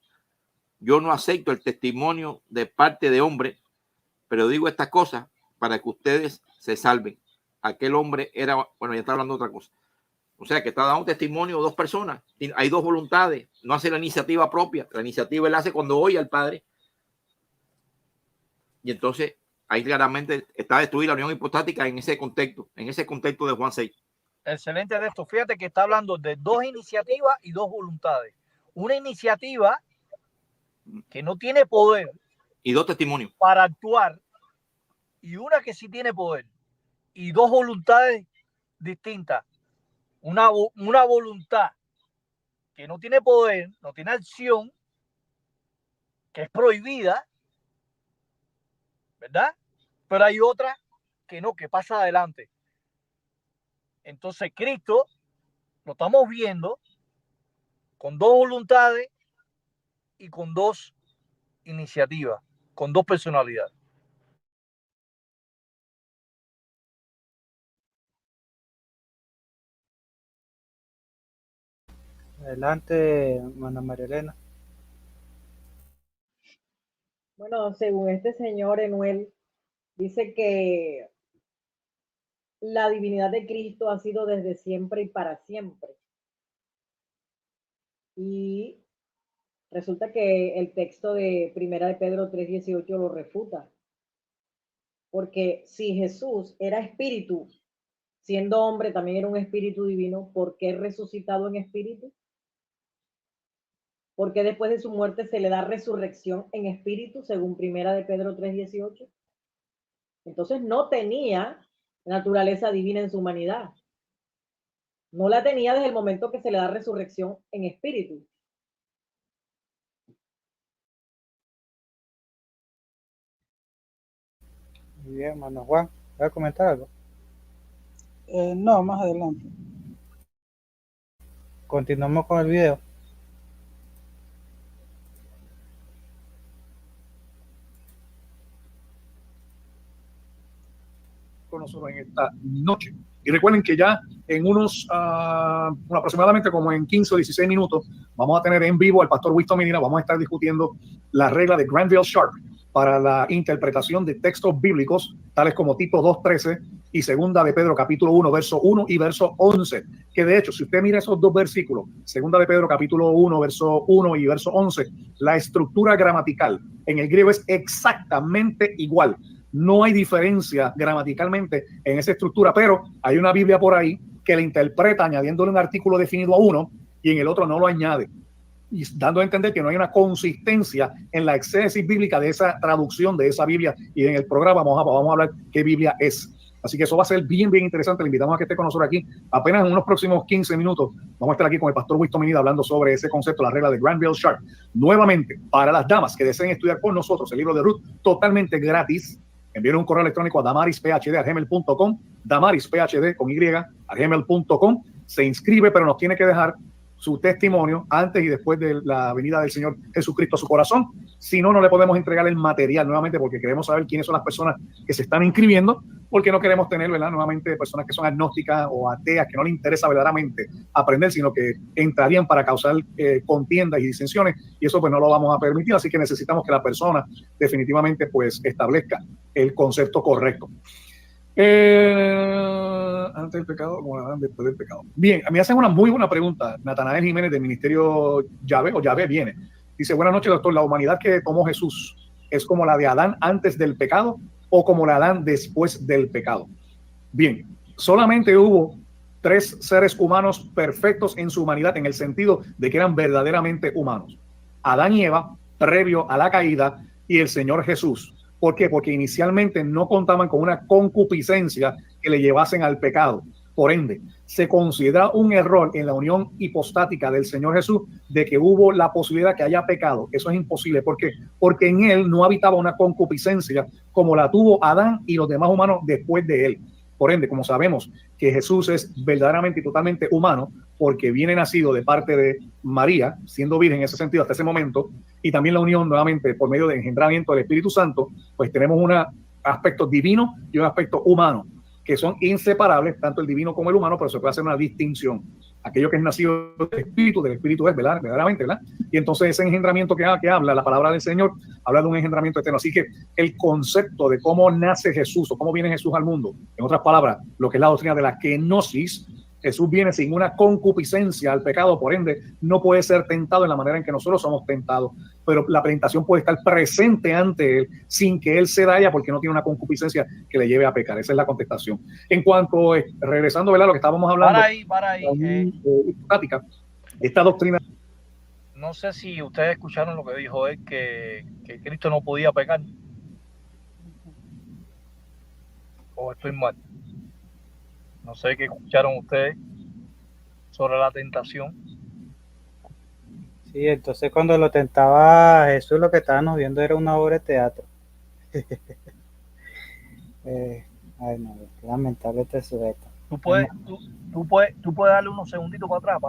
yo no acepto el testimonio de parte de hombre, pero digo estas cosas para que ustedes se salven. Aquel hombre era, bueno, ya está hablando de otra cosa. O sea, que está dando testimonio dos personas. Hay dos voluntades. No hace la iniciativa propia. La iniciativa él hace cuando oye al Padre. Y entonces ahí claramente está destruida la unión hipostática en ese contexto de Juan 6. Excelente de esto. Fíjate que está hablando de dos iniciativas y dos voluntades. Una iniciativa que no tiene poder y dos testimonios para actuar, y una que sí tiene poder, y dos voluntades distintas. Una voluntad que no tiene poder, no tiene acción, que es prohibida, ¿verdad? Pero hay otra que no, que pasa adelante. Entonces Cristo lo estamos viendo con dos voluntades y con dos iniciativas, con dos personalidades. Adelante, Ana María Elena. Bueno, según este señor Enuel, dice que la divinidad de Cristo ha sido desde siempre y para siempre. Y resulta que el texto de Primera de Pedro 3:18 lo refuta. Porque si Jesús era espíritu, siendo hombre también era un espíritu divino, ¿por qué resucitado en espíritu? ¿Por qué después de su muerte se le da resurrección en espíritu, según Primera de Pedro 3:18? Entonces no tenía naturaleza divina en su humanidad. No la tenía desde el momento que se le da resurrección en espíritu. Muy bien, hermano Juan. ¿Vas a comentar algo? No, más adelante. Continuamos con el video. Con nosotros en esta noche. Y recuerden que ya en unos aproximadamente como en 15 o 16 minutos vamos a tener en vivo al pastor Winston Medina. Vamos a estar discutiendo la regla de Granville Sharp para la interpretación de textos bíblicos tales como Tito 2:13 y Segunda de Pedro capítulo 1 verso 1 y verso 11, que de hecho si usted mira esos dos versículos, Segunda de Pedro capítulo 1 verso 1 y verso 11, la estructura gramatical en el griego es exactamente igual. No hay diferencia gramaticalmente en esa estructura, pero hay una Biblia por ahí que la interpreta añadiéndole un artículo definido a uno y en el otro no lo añade, y dando a entender que no hay una consistencia en la exégesis bíblica de esa traducción de esa Biblia. Y en el programa vamos a hablar qué Biblia es. Así que eso va a ser bien, bien interesante. Le invitamos a que esté con nosotros aquí. Apenas en unos próximos 15 minutos vamos a estar aquí con el pastor Winston Medina hablando sobre ese concepto, la regla de Granville Sharp. Nuevamente, para las damas que deseen estudiar con nosotros el libro de Ruth totalmente gratis, envíen un correo electrónico a damarisphd@gmail.com, damarisphd con y@gmail.com. Se inscribe, pero nos tiene que dejar su testimonio antes y después de la venida del Señor Jesucristo a su corazón. Si no, no le podemos entregar el material nuevamente porque queremos saber quiénes son las personas que se están inscribiendo, porque no queremos tener, ¿verdad?, nuevamente personas que son agnósticas o ateas, que no les interesa verdaderamente aprender, sino que entrarían para causar contiendas y disensiones, y eso pues no lo vamos a permitir. Así que necesitamos que la persona definitivamente pues establezca el concepto correcto. Antes del pecado, como después del pecado. Bien, me hacen una muy buena pregunta. Natanael Jiménez del Ministerio Yahvé viene. Dice: buenas noches, doctor. ¿La humanidad que tomó Jesús es como la de Adán antes del pecado o como la de Adán después del pecado? Bien, solamente hubo 3 seres humanos perfectos en su humanidad, en el sentido de que eran verdaderamente humanos: Adán y Eva, previo a la caída, y el Señor Jesús. ¿Por qué? Porque inicialmente no contaban con una concupiscencia que le llevasen al pecado. Por ende, se considera un error en la unión hipostática del Señor Jesús de que hubo la posibilidad que haya pecado. Eso es imposible. ¿Por qué? Porque en él no habitaba una concupiscencia como la tuvo Adán y los demás humanos después de él. Por ende, como sabemos que Jesús es verdaderamente y totalmente humano, porque viene nacido de parte de María, siendo virgen en ese sentido hasta ese momento, y también la unión nuevamente por medio del engendramiento del Espíritu Santo, pues tenemos un aspecto divino y un aspecto humano, que son inseparables, tanto el divino como el humano, pero se puede hacer una distinción. Aquello que es nacido del Espíritu es verdaderamente, ¿verdad? Y entonces ese engendramiento que habla la palabra del Señor, habla de un engendramiento eterno. Así que el concepto de cómo nace Jesús o cómo viene Jesús al mundo, en otras palabras, lo que es la doctrina de la kenosis, Jesús viene sin una concupiscencia al pecado, por ende no puede ser tentado en la manera en que nosotros somos tentados, pero la tentación puede estar presente ante él sin que él se dañe porque no tiene una concupiscencia que le lleve a pecar. Esa es la contestación. En cuanto, regresando, ¿verdad?, a lo que estábamos hablando, para ahí. Esta doctrina. No sé si ustedes escucharon lo que dijo él, que Cristo no podía pecar. ¿O estoy mal? No sé qué escucharon ustedes sobre la tentación. Sí, entonces cuando lo tentaba Jesús, lo que estábamos viendo era una obra de teatro. Ay, no, qué lamentable este sujeto. Tú puedes darle unos segunditos para atrás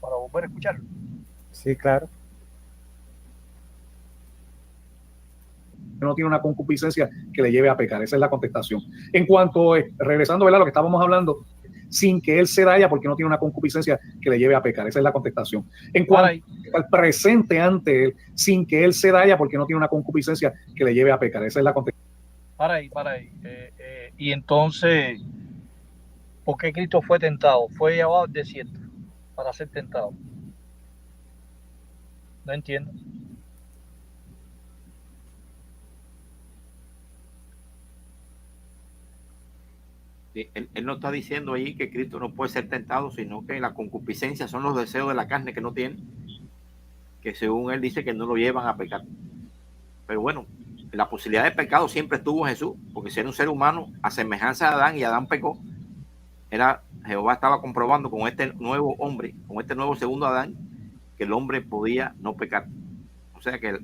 para volver a escucharlo. Sí, claro. No tiene una concupiscencia que le lleve a pecar. Esa es la contestación. En cuanto, regresando, ¿verdad?, a lo que estábamos hablando, sin que él se dañe porque no tiene una concupiscencia que le lleve a pecar. Esa es la contestación. En cuanto al presente ante él, sin que él se dañe porque no tiene una concupiscencia que le lleve a pecar. Esa es la contestación. Para ahí. Y entonces, ¿por qué Cristo fue tentado? Fue llevado al desierto para ser tentado. No entiendo. Él no está diciendo ahí que Cristo no puede ser tentado, sino que la concupiscencia son los deseos de la carne que no tiene, que según él dice que no lo llevan a pecar. Pero bueno, la posibilidad de pecado siempre estuvo en Jesús, porque si era un ser humano a semejanza de Adán y Adán pecó, Jehová estaba comprobando con este nuevo hombre, con este nuevo segundo Adán, que el hombre podía no pecar. O sea que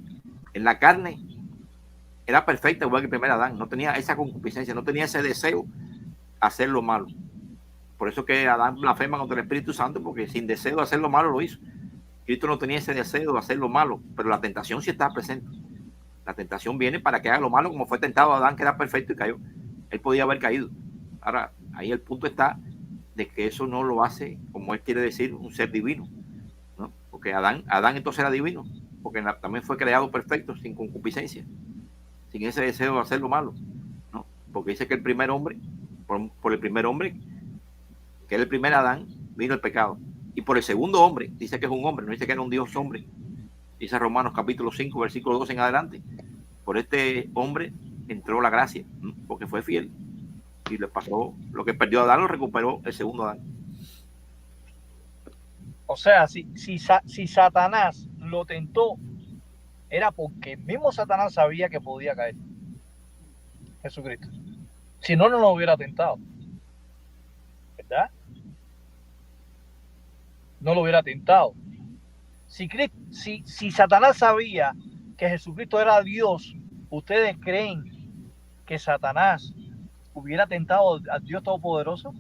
en la carne era perfecta, igual que el primer Adán, no tenía esa concupiscencia, no tenía ese deseo hacer lo malo. Por eso que Adán blasfema contra el Espíritu Santo, porque sin deseo de hacer lo malo lo hizo. Cristo no tenía ese deseo de hacer lo malo, pero la tentación sí está presente. La tentación viene para que haga lo malo, como fue tentado Adán, que era perfecto y cayó. Él podía haber caído. Ahora, ahí el punto está de que eso no lo hace, como él quiere decir, un ser divino, ¿no? Porque Adán entonces era divino, porque también fue creado perfecto, sin concupiscencia, sin ese deseo de hacer lo malo, ¿no? Porque dice que el primer hombre, por el primer hombre, que era el primer Adán, vino el pecado. Y por el segundo hombre, dice que es un hombre, no dice que era un Dios hombre. Dice Romanos capítulo 5, versículo 12 en adelante. Por este hombre entró la gracia, ¿no? Porque fue fiel. Y le pasó lo que perdió Adán, lo recuperó el segundo Adán. O sea, si Satanás lo tentó, era porque el mismo Satanás sabía que podía caer Jesucristo. Si no, no lo hubiera tentado, ¿verdad? No lo hubiera tentado. Si Satanás sabía que Jesucristo era Dios, ¿ustedes creen que Satanás hubiera tentado al Dios Todopoderoso?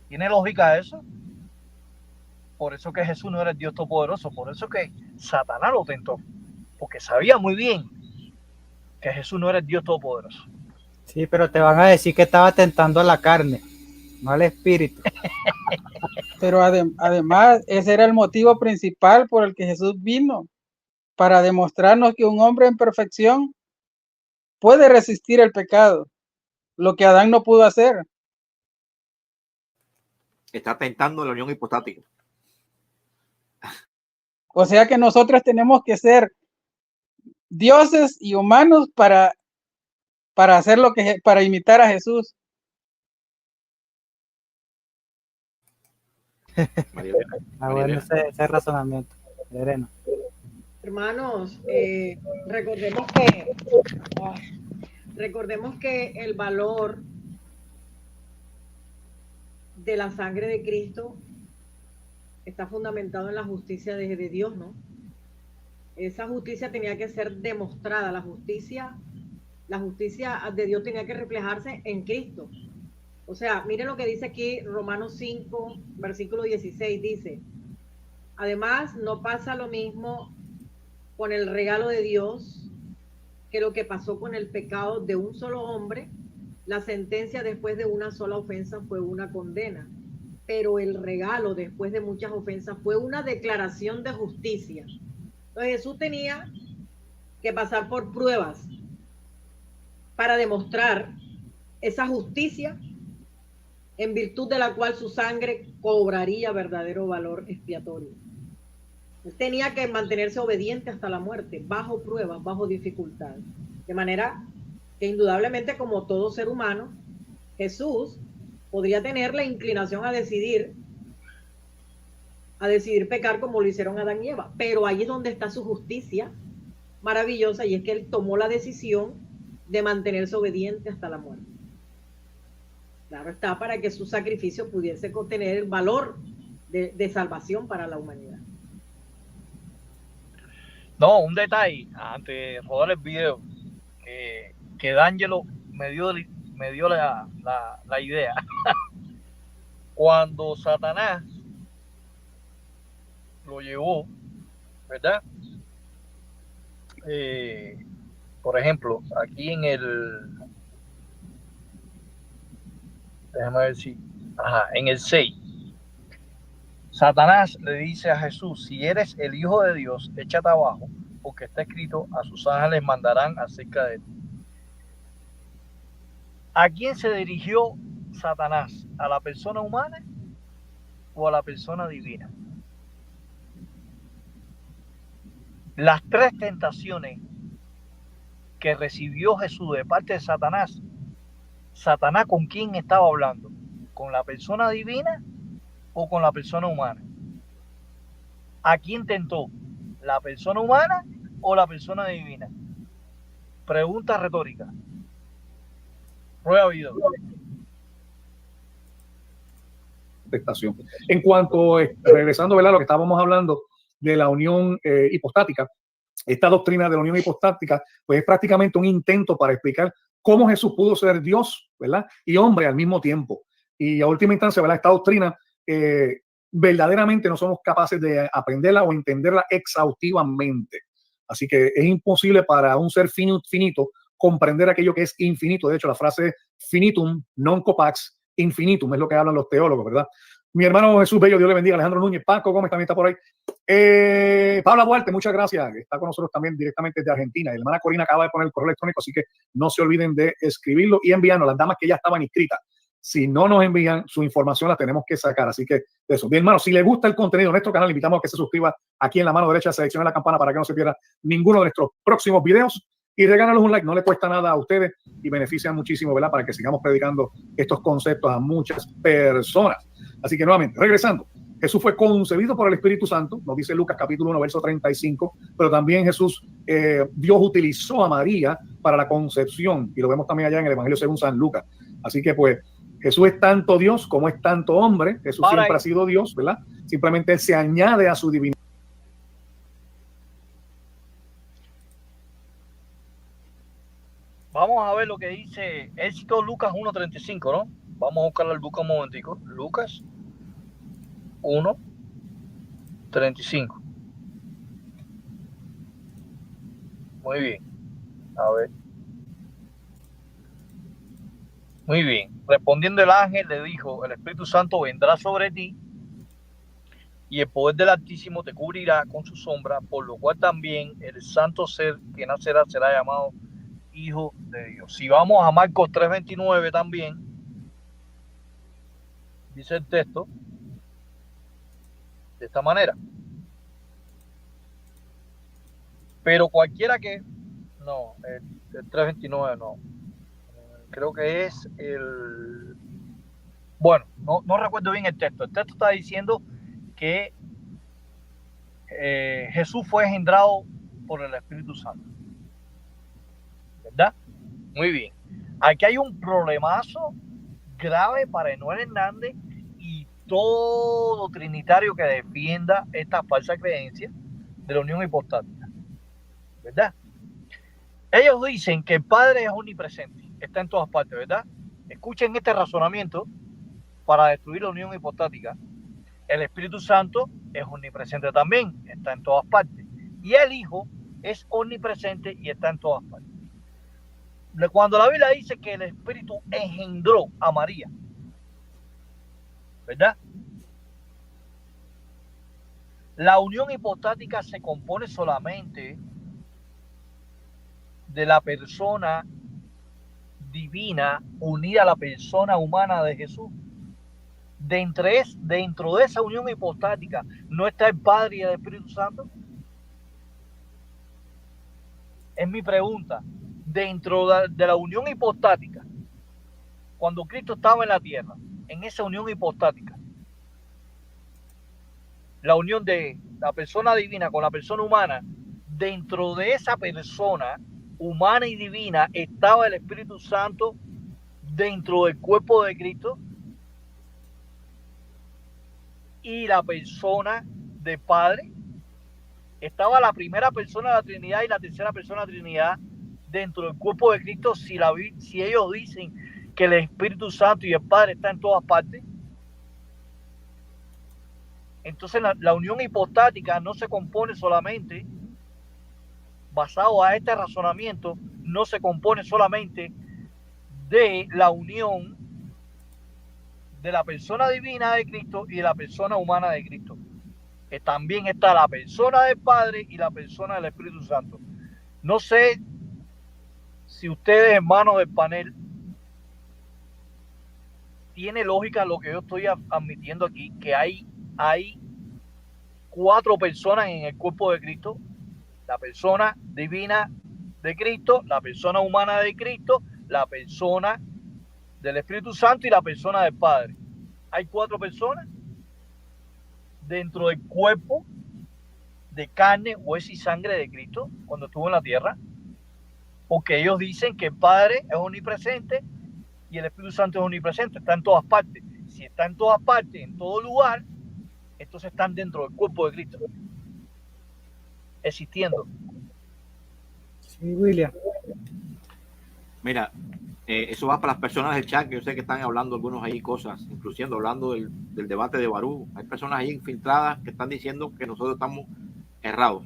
¿Tiene lógica eso? Por eso que Jesús no era el Dios Todopoderoso, por eso que Satanás lo tentó, porque sabía muy bien que Jesús no era el Dios Todopoderoso. Sí, pero te van a decir que estaba tentando a la carne, no al espíritu. Pero además, ese era el motivo principal por el que Jesús vino, para demostrarnos que un hombre en perfección puede resistir el pecado, lo que Adán no pudo hacer. Está tentando la unión hipostática. O sea que nosotros tenemos que ser dioses y humanos para hacer para imitar a Jesús. Bueno, ese razonamiento. Verena. Hermanos, recordemos que el valor de la sangre de Cristo está fundamentado en la justicia de Dios, ¿no? Esa justicia tenía que ser demostrada, la justicia de Dios tenía que reflejarse en Cristo. O sea, miren lo que dice aquí Romanos 5, versículo 16, dice: además, no pasa lo mismo con el regalo de Dios que lo que pasó con el pecado de un solo hombre. La sentencia después de una sola ofensa fue una condena, pero el regalo después de muchas ofensas fue una declaración de justicia. Entonces Jesús tenía que pasar por pruebas para demostrar esa justicia en virtud de la cual su sangre cobraría verdadero valor expiatorio. Él tenía que mantenerse obediente hasta la muerte, bajo pruebas, bajo dificultad. De manera que indudablemente, como todo ser humano, Jesús podría tener la inclinación a decidir pecar como lo hicieron Adán y Eva. Pero ahí es donde está su justicia maravillosa, y es que él tomó la decisión de mantenerse obediente hasta la muerte. Claro está, para que su sacrificio pudiese contener el valor de salvación para la humanidad. No, un detalle, antes de rodar el video, que D'Angelo me dio la idea. Cuando Satanás lo llevó, ¿verdad? Por ejemplo, aquí en déjame ver si, en el 6, Satanás le dice a Jesús: si eres el Hijo de Dios, échate abajo, porque está escrito, a sus ángeles mandarán acerca de ti. ¿A quién se dirigió Satanás? ¿A la persona humana o a la persona divina? Las tres tentaciones que recibió Jesús de parte de Satanás, ¿Satanás con quién estaba hablando? ¿Con la persona divina o con la persona humana? ¿A quién tentó? ¿La persona humana o la persona divina? Pregunta retórica. Prueba video. Tentación. En cuanto, regresando, ¿verdad?, lo que estábamos hablando de la unión hipostática, esta doctrina de la unión hipostática, pues es prácticamente un intento para explicar cómo Jesús pudo ser Dios, ¿verdad?, y hombre al mismo tiempo. Y a última instancia, ¿verdad?, esta doctrina verdaderamente no somos capaces de aprenderla o entenderla exhaustivamente. Así que es imposible para un ser finito comprender aquello que es infinito. De hecho, la frase finitum non copax infinitum es lo que hablan los teólogos, ¿verdad? Mi hermano Jesús Bello, Dios le bendiga. Alejandro Núñez, Paco Gómez también está por ahí. Paula Duarte, muchas gracias. Está con nosotros también directamente de Argentina. Y la hermana Corina acaba de poner el correo electrónico, así que no se olviden de escribirlo y enviarnos. Las damas que ya estaban inscritas, si no nos envían su información, la tenemos que sacar. Así que eso. Bien, hermano, si le gusta el contenido de nuestro canal, le invitamos a que se suscriba aquí en la mano derecha, seleccione la campana para que no se pierda ninguno de nuestros próximos videos. Y regálanos un like, no le cuesta nada a ustedes y benefician muchísimo, ¿verdad?, para que sigamos predicando estos conceptos a muchas personas. Así que nuevamente, regresando, Jesús fue concebido por el Espíritu Santo, nos dice Lucas capítulo 1, verso 35, pero también Jesús, Dios utilizó a María para la concepción, y lo vemos también allá en el Evangelio según San Lucas. Así que pues Jesús es tanto Dios como es tanto hombre. Jesús siempre ha sido Dios, ¿verdad? Simplemente se añade a su divinidad. Vamos a ver lo que dice esto, Lucas 1:35, ¿no? Vamos a buscarlo al Lucas un momentico. Lucas 1:35. Muy bien. A ver. Muy bien. Respondiendo el ángel le dijo: el Espíritu Santo vendrá sobre ti y el poder del Altísimo te cubrirá con su sombra, por lo cual también el santo ser que nacerá será llamado Hijo de Dios. Si vamos a Marcos 3:29 también, dice el texto de esta manera: pero cualquiera que... No, el 3:29 no. Creo que es el... Bueno, no recuerdo bien el texto. El texto está diciendo que Jesús fue engendrado por el Espíritu Santo, ¿verdad? Muy bien. Aquí hay un problemazo grave para Enoel Hernández y todo trinitario que defienda esta falsa creencia de la unión hipostática, ¿verdad? Ellos dicen que el Padre es omnipresente, está en todas partes, ¿verdad? Escuchen este razonamiento para destruir la unión hipostática. El Espíritu Santo es omnipresente también, está en todas partes. Y el Hijo es omnipresente y está en todas partes. Cuando la Biblia dice que el Espíritu engendró a María, ¿verdad? La unión hipostática se compone solamente de la persona divina unida a la persona humana de Jesús. dentro de esa unión hipostática no está el Padre y el Espíritu Santo? Es mi pregunta. Dentro de la unión hipostática, cuando Cristo estaba en la tierra, en esa unión hipostática, la unión de la persona divina con la persona humana, dentro de esa persona humana y divina estaba el Espíritu Santo dentro del cuerpo de Cristo, y la persona del Padre, estaba la primera persona de la Trinidad y la tercera persona de la Trinidad dentro del cuerpo de Cristo, si ellos dicen que el Espíritu Santo y el Padre están en todas partes. Entonces la unión hipostática no se compone solamente, basado a este razonamiento, no se compone solamente de la unión de la persona divina de Cristo y de la persona humana de Cristo. Que también está la persona del Padre y la persona del Espíritu Santo. No sé si ustedes, hermanos del panel, tiene lógica lo que yo estoy admitiendo aquí, que hay 4 personas en el cuerpo de Cristo: la persona divina de Cristo, la persona humana de Cristo, la persona del Espíritu Santo y la persona del Padre. Hay 4 personas dentro del cuerpo de carne, hueso y sangre de Cristo cuando estuvo en la tierra, porque ellos dicen que el Padre es omnipresente y el Espíritu Santo es omnipresente, está en todas partes. Si está en todas partes, en todo lugar, entonces están dentro del cuerpo de Cristo, existiendo. Sí, William. Mira, eso va para las personas del chat, que yo sé que están hablando algunos ahí cosas, incluyendo hablando del debate de Barú. Hay personas ahí infiltradas que están diciendo que nosotros estamos errados.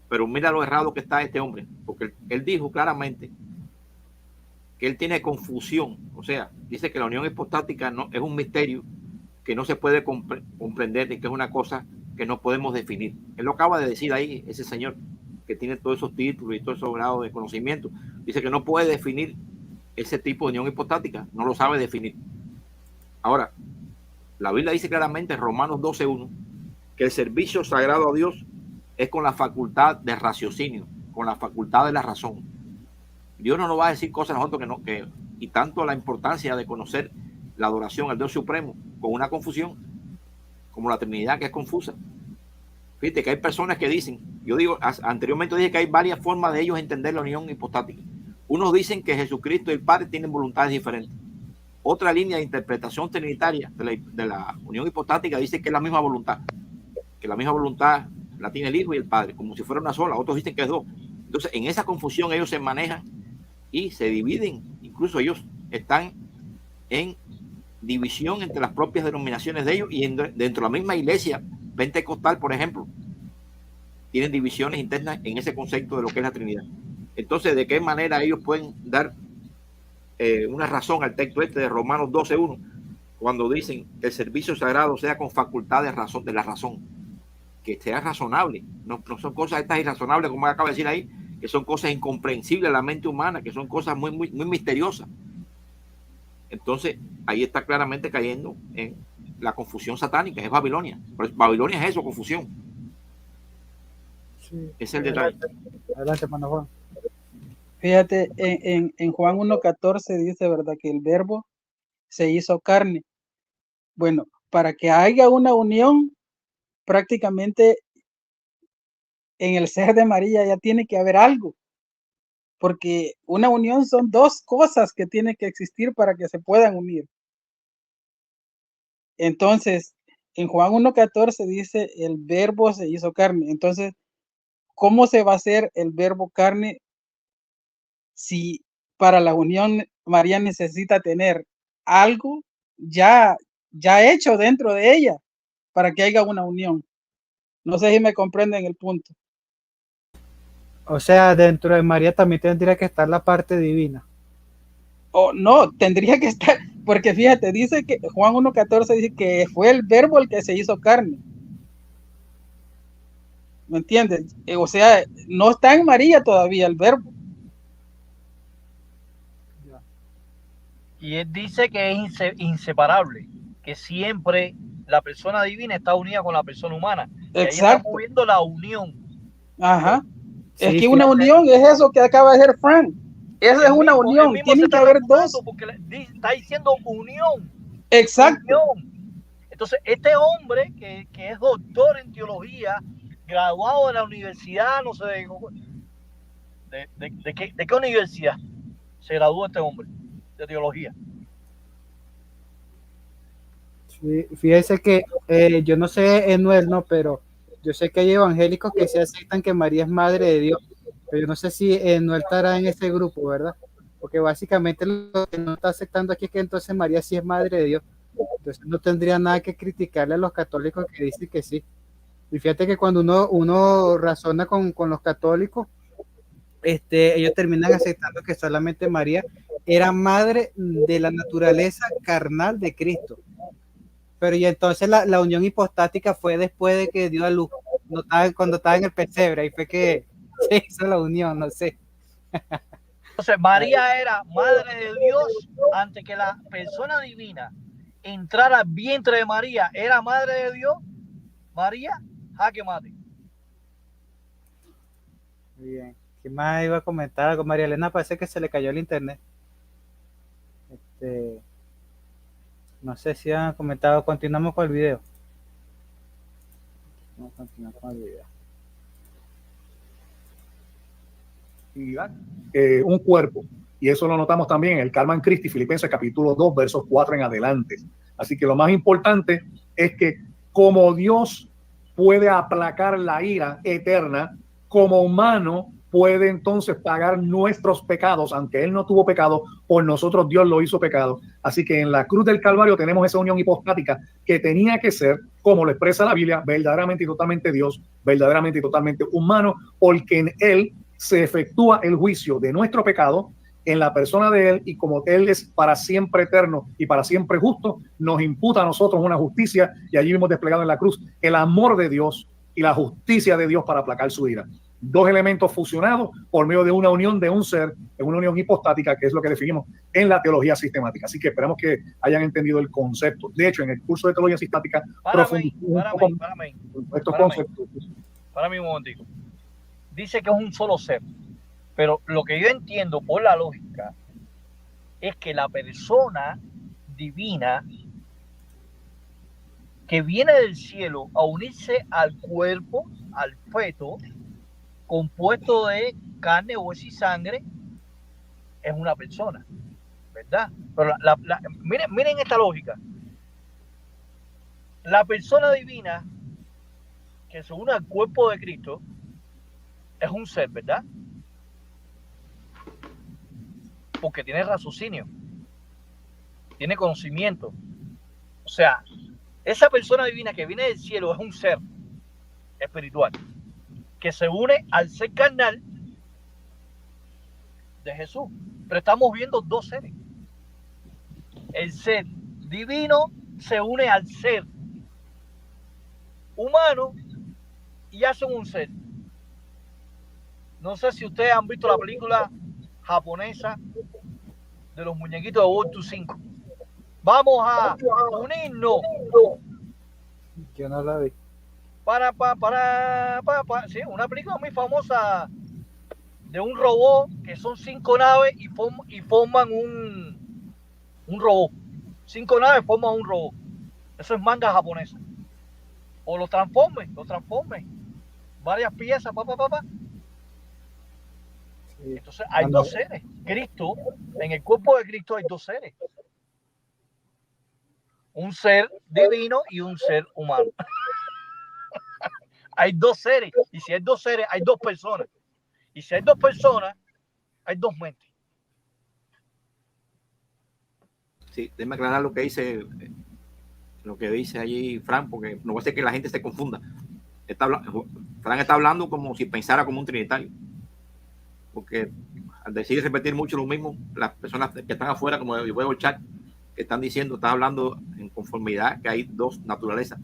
Pero mira lo errado que está este hombre, porque él dijo claramente que él tiene confusión. O sea, dice que la unión hipostática no, es un misterio que no se puede comprender y que es una cosa que no podemos definir. Él lo acaba de decir ahí, ese señor que tiene todos esos títulos y todos esos grados de conocimiento. Dice que no puede definir ese tipo de unión hipostática, no lo sabe definir. Ahora, la Biblia dice claramente en Romanos 12:1 que el servicio sagrado a Dios es con la facultad de raciocinio, con la facultad de la razón. Dios no nos va a decir cosas a nosotros y tanto la importancia de conocer la adoración al Dios Supremo con una confusión, como la Trinidad, que es confusa. Fíjate que hay personas que dicen, yo digo, anteriormente dije que hay varias formas de ellos entender la unión hipostática. Unos dicen que Jesucristo y el Padre tienen voluntades diferentes. Otra línea de interpretación trinitaria de la unión hipostática dice que es la misma voluntad, que la misma voluntad la tiene el Hijo y el Padre, como si fuera una sola. Otros dicen que es 2. Entonces, en esa confusión ellos se manejan y se dividen. Incluso ellos están en división entre las propias denominaciones de ellos y dentro de la misma iglesia pentecostal, por ejemplo, tienen divisiones internas en ese concepto de lo que es la Trinidad. Entonces, ¿de qué manera ellos pueden dar una razón al texto este de Romanos 12:1 cuando dicen que el servicio sagrado sea con facultad de la razón, que sea razonable? No son cosas estas irrazonables, como acaba de decir ahí, que son cosas incomprensibles a la mente humana, que son cosas muy, muy, muy misteriosas. Entonces, ahí está claramente cayendo en la confusión satánica, es Babilonia. Babilonia es eso, confusión. Sí. Es el detalle. Adelante, hermano Juan. Fíjate, en Juan 1:14 dice, ¿verdad?, que el verbo se hizo carne. Bueno, para que haya una unión, prácticamente en el ser de María ya tiene que haber algo, porque una unión son 2 cosas que tienen que existir para que se puedan unir. Entonces, en Juan 1:14 dice, el verbo se hizo carne. Entonces, ¿cómo se va a hacer el verbo carne si para la unión María necesita tener algo ya hecho dentro de ella para que haya una unión? No sé si me comprenden el punto. O sea, dentro de María también tendría que estar la parte divina. O no, tendría que estar, porque fíjate, dice que Juan 1:14 dice que fue el verbo el que se hizo carne. ¿Me entiendes? O sea, no está en María todavía el verbo. Y él dice que es inseparable, que siempre la persona divina está unida con la persona humana. Y ahí Exacto. estamos viendo la unión. Ajá. Es Sí, que una fíjate, unión es eso que acaba de decir Frank. Esa es Él una mismo- él unión. mismo se Tienen que está haber refutando dos. porque está diciendo unión. Exacto. Unión. Entonces, este hombre que es doctor en teología, graduado de la universidad, no sé de qué universidad se graduó este hombre de teología. fíjese que yo no sé, Enuel, no, pero yo sé que hay evangélicos que se aceptan que María es madre de Dios, pero yo no sé si Enuel estará en ese grupo, ¿verdad? Porque básicamente lo que no está aceptando aquí es que entonces María sí es madre de Dios. Entonces no tendría nada que criticarle a los católicos que dicen que sí. Y fíjate que cuando uno razona con los católicos, ellos terminan aceptando que solamente María era madre de la naturaleza carnal de Cristo. Pero y entonces la unión hipostática fue después de que dio a luz, no estaba, cuando estaba en el pesebre, ahí fue que se hizo la unión, no sé. Entonces, María era madre de Dios antes que la persona divina entrara al vientre de María. Era madre de Dios. María, jaque mate. Muy bien. ¿Qué más iba a comentar algo? María Elena parece que se le cayó el internet. No sé si han comentado. Continuamos con el video. Vamos a continuar con el video. Un cuerpo. Y eso lo notamos también en el Carmen Christi, Filipenses capítulo 2, versos 4 en adelante. Así que lo más importante es que como Dios puede aplacar la ira eterna, como humano puede entonces pagar nuestros pecados, aunque Él no tuvo pecado, por nosotros Dios lo hizo pecado. Así que en la cruz del Calvario tenemos esa unión hipostática que tenía que ser, como lo expresa la Biblia, verdaderamente y totalmente Dios, verdaderamente y totalmente humano, porque en Él se efectúa el juicio de nuestro pecado en la persona de Él, y como Él es para siempre eterno y para siempre justo, nos imputa a nosotros una justicia, y allí vimos desplegado en la cruz el amor de Dios y la justicia de Dios para aplacar su ira. Dos elementos fusionados por medio de una unión de un ser, en una unión hipostática, que es lo que definimos en la teología sistemática. Así que esperamos que hayan entendido el concepto. De hecho, en el curso de teología sistemática profundizamos estos conceptos. Para mí un momentico. Dice que es un solo ser, pero lo que yo entiendo por la lógica es que la persona divina que viene del cielo a unirse al cuerpo, al feto, compuesto de carne, hueso y sangre, es una persona, ¿verdad? Pero miren esta lógica. La persona divina que se une al cuerpo de Cristo es un ser, ¿verdad? Porque tiene raciocinio, tiene conocimiento. O sea, esa persona divina que viene del cielo es un ser espiritual que se une al ser carnal de Jesús. Pero estamos viendo dos seres. El ser divino se une al ser humano y hacen un ser. No sé si ustedes han visto la película japonesa de los muñequitos de World 5. Vamos a unirnos. Yo no la vi. Sí, una película muy famosa de un robot que son 5 naves y forman un robot. 5 naves forman un robot. Eso es manga japonesa. O los transformes. Varias piezas, Sí. Entonces hay dos seres. Cristo, en el cuerpo de Cristo hay dos seres. Un ser divino y un ser humano. Hay dos seres. Y si hay dos seres, hay dos personas. Y si hay dos personas, hay dos mentes. Sí, déjame aclarar lo que dice allí Fran, porque no va a ser que la gente se confunda. Fran está hablando como si pensara como un trinitario. Porque al decir y repetir mucho lo mismo, las personas que están afuera, como yo veo el chat, que están diciendo, están hablando en conformidad que hay dos naturalezas.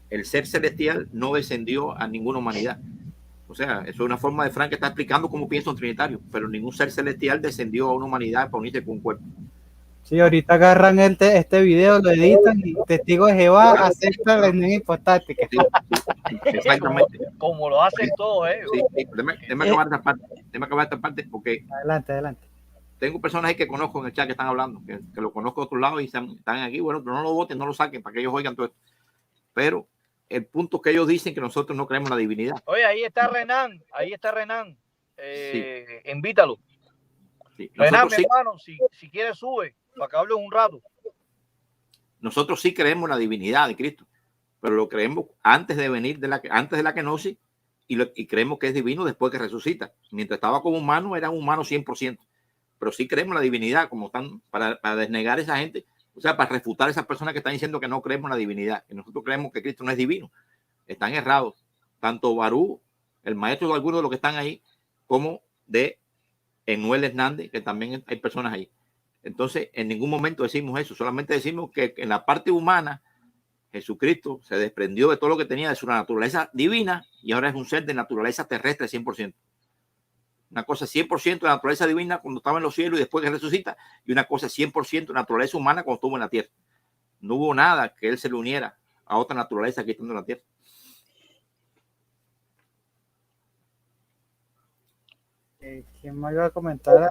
El ser celestial no descendió a ninguna humanidad. O sea, eso es una forma de Fran que está explicando cómo piensa un trinitario, pero ningún ser celestial descendió a una humanidad para unirse con un cuerpo. Sí, ahorita agarran este video, lo editan y Testigo de Jehová acepta la unión hipostática. Sí, exactamente. Como lo hacen todos ellos. Sí, déjame acabar esta parte. Déjame acabar esta parte porque Adelante. tengo personas ahí que conozco en el chat que están hablando, que lo conozco de otro lado y están aquí. Bueno, pero no lo voten, no lo saquen para que ellos oigan todo esto. Pero el punto que ellos dicen que nosotros no creemos en la divinidad. Oye, ahí está Renan. Invítalo. Sí, Renan, nosotros mi hermano, si quieres sube para que hables un rato. Nosotros sí creemos en la divinidad de Cristo, pero lo creemos antes de venir antes de la kenosis y creemos que es divino después que resucita. Mientras estaba como humano, era un humano 100%. Pero sí creemos en la divinidad, como están para desnegar a esa gente, o sea, para refutar a esas personas que están diciendo que no creemos en la divinidad, que nosotros creemos que Cristo no es divino. Están errados. Tanto Barú, el maestro de algunos de los que están ahí, como de Enuel Hernández, que también hay personas ahí. Entonces, en ningún momento decimos eso, solamente decimos que en la parte humana, Jesucristo se desprendió de todo lo que tenía de su naturaleza divina y ahora es un ser de naturaleza terrestre 100%. Una cosa 100% de naturaleza divina cuando estaba en los cielos y después que resucita, y una cosa 100% de naturaleza humana cuando estuvo en la tierra. No hubo nada que él se le uniera a otra naturaleza que estando en la tierra. ¿Quién me iba a comentar?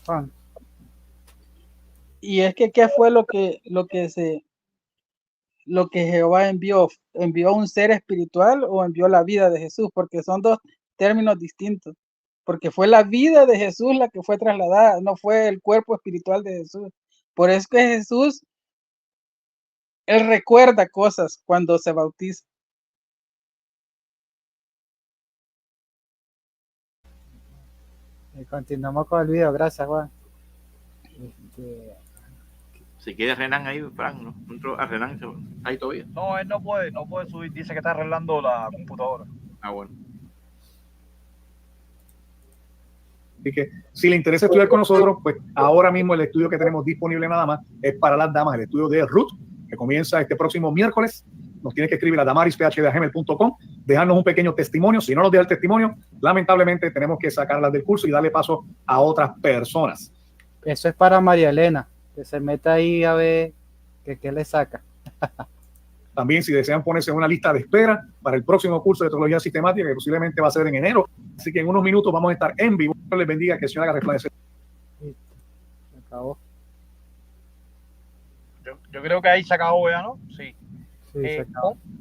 Juan. Y es que ¿qué fue lo que Jehová envió? ¿Envió un ser espiritual o envió la vida de Jesús? Porque son dos términos distintos. Porque fue la vida de Jesús la que fue trasladada, no fue el cuerpo espiritual de Jesús. Por eso que Jesús, él recuerda cosas cuando se bautiza. Continuamos con el video, gracias Juan. Si quiere Renan ahí, Frank, ¿no? Entró a Renan ahí todavía. No, él no puede subir, dice que está arreglando la computadora. Ah, bueno. Así que si le interesa estudiar con nosotros, pues ahora mismo el estudio que tenemos disponible nada más es para las damas, el estudio de Ruth, que comienza este próximo miércoles. Nos tiene que escribir a damaris.phd@gmail.com, dejarnos un pequeño testimonio. Si no nos deja el testimonio, lamentablemente tenemos que sacarlas del curso y darle paso a otras personas. Eso es para María Elena, que se meta ahí a ver qué le saca. También si desean ponerse en una lista de espera para el próximo curso de teología sistemática, que posiblemente va a ser en enero. Así que en unos minutos vamos a estar en vivo. Dios les bendiga, que el Señor haga resplandecer. Se acabó. Yo creo que ahí se acabó ya, ¿no? Sí. Sí,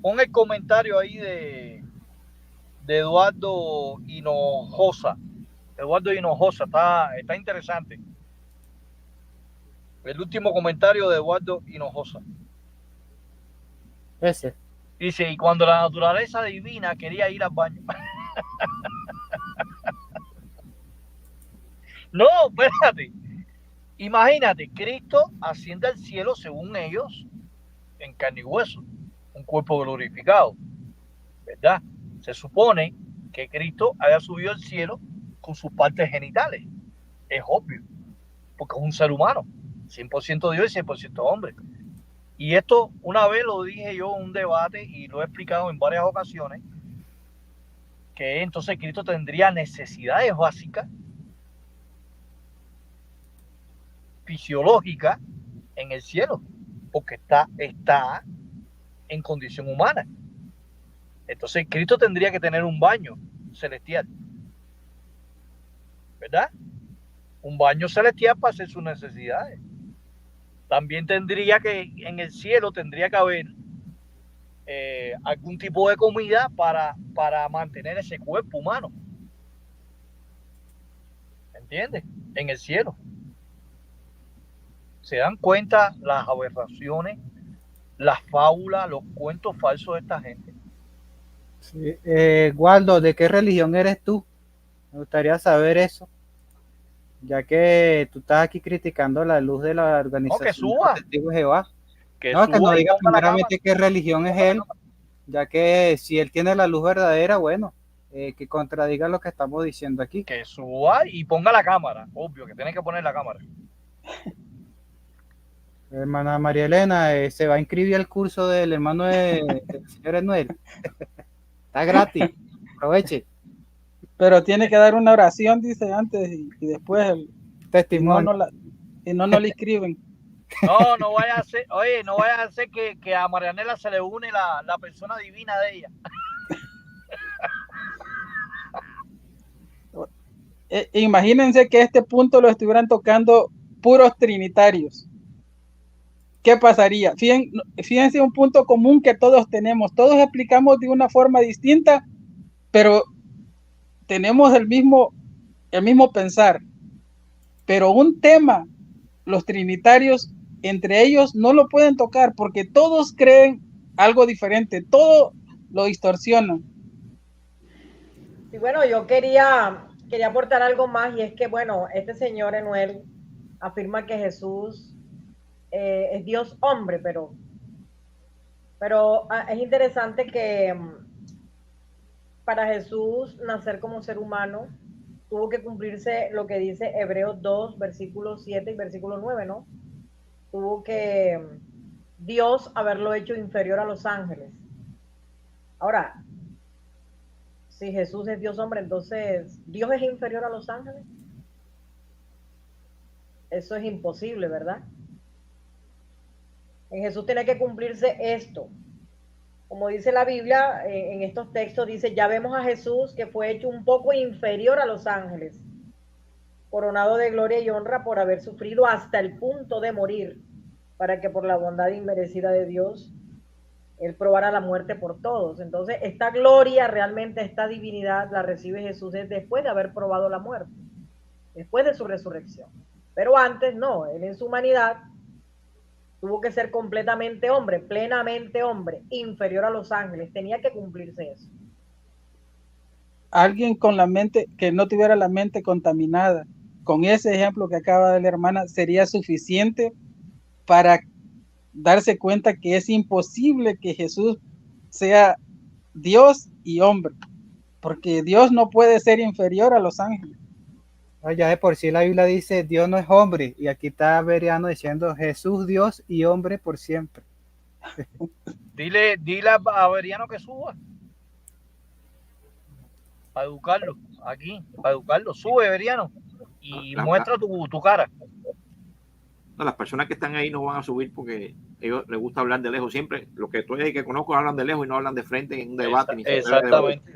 Pon el comentario ahí de Eduardo Hinojosa. Eduardo Hinojosa, está interesante. El último comentario de Eduardo Hinojosa. Ese. Dice, y cuando la naturaleza divina quería ir al baño. No, espérate. Imagínate, Cristo asciende al cielo según ellos en carne y hueso, un cuerpo glorificado, ¿verdad? Se supone que Cristo haya subido al cielo con sus partes genitales. Es obvio, porque es un ser humano, 100% Dios y 100% hombre. Y esto una vez lo dije yo en un debate y lo he explicado en varias ocasiones, que entonces Cristo tendría necesidades básicas fisiológicas en el cielo, porque está en condición humana. Entonces Cristo tendría que tener un baño celestial, ¿verdad? Un baño celestial para hacer sus necesidades. También tendría que, en el cielo tendría que haber algún tipo de comida para mantener ese cuerpo humano. ¿Entiendes? En el cielo. ¿Se dan cuenta las aberraciones, las fábulas, los cuentos falsos de esta gente? Sí. Waldo, ¿de qué religión eres tú? Me gustaría saber eso, ya que tú estás aquí criticando la luz de la organización. No, que suba. Testigo de Jehová. Que no, suba, que no diga primeramente qué religión es él, ya que si él tiene la luz verdadera, bueno, que contradiga lo que estamos diciendo aquí. Que suba y ponga la cámara, obvio, que tiene que poner la cámara. Hermana María Elena, se va a inscribir al curso del hermano del señor Enuel. Está gratis, aproveche. Pero tiene que dar una oración, dice antes, y después el testimonio. y no nos le escriben. No, no vaya a ser, oye, no vaya a ser que a Marianela se le une la persona divina de ella. Imagínense que este punto lo estuvieran tocando puros trinitarios. ¿Qué pasaría? Fíjense un punto común que todos tenemos. Todos explicamos de una forma distinta, pero tenemos el mismo pensar. Pero un tema, los trinitarios, entre ellos no lo pueden tocar porque todos creen algo diferente, todo lo distorsionan. Y bueno, yo quería aportar algo más, y es que, bueno, este señor Enuel afirma que Jesús es Dios hombre, pero es interesante que para Jesús nacer como ser humano tuvo que cumplirse lo que dice Hebreos 2, versículo 7 y versículo 9, ¿no? Tuvo que Dios haberlo hecho inferior a los ángeles. Ahora, si Jesús es Dios hombre, entonces ¿Dios es inferior a los ángeles? Eso es imposible, ¿verdad? En Jesús tiene que cumplirse esto. Como dice la Biblia, en estos textos dice, ya vemos a Jesús que fue hecho un poco inferior a los ángeles, coronado de gloria y honra por haber sufrido hasta el punto de morir, para que por la bondad inmerecida de Dios, Él probara la muerte por todos. Entonces, esta gloria, realmente esta divinidad, la recibe Jesús después de haber probado la muerte, después de su resurrección. Pero antes no, Él en su humanidad tuvo que ser completamente hombre, plenamente hombre, inferior a los ángeles. Tenía que cumplirse eso. Alguien con la mente, que no tuviera la mente contaminada, con ese ejemplo que acaba de dar la hermana, sería suficiente para darse cuenta que es imposible que Jesús sea Dios y hombre, porque Dios no puede ser inferior a los ángeles. Ya de por sí la Biblia dice Dios no es hombre, y aquí está Veriano diciendo Jesús Dios y hombre por siempre. Dile a Veriano que suba para educarlo aquí, para educarlo. Sube, Veriano, y muestra tu cara. No, las personas que están ahí no van a subir porque a ellos les gusta hablar de lejos siempre. Los que estoy que conozco hablan de lejos y no hablan de frente en un debate. Exactamente.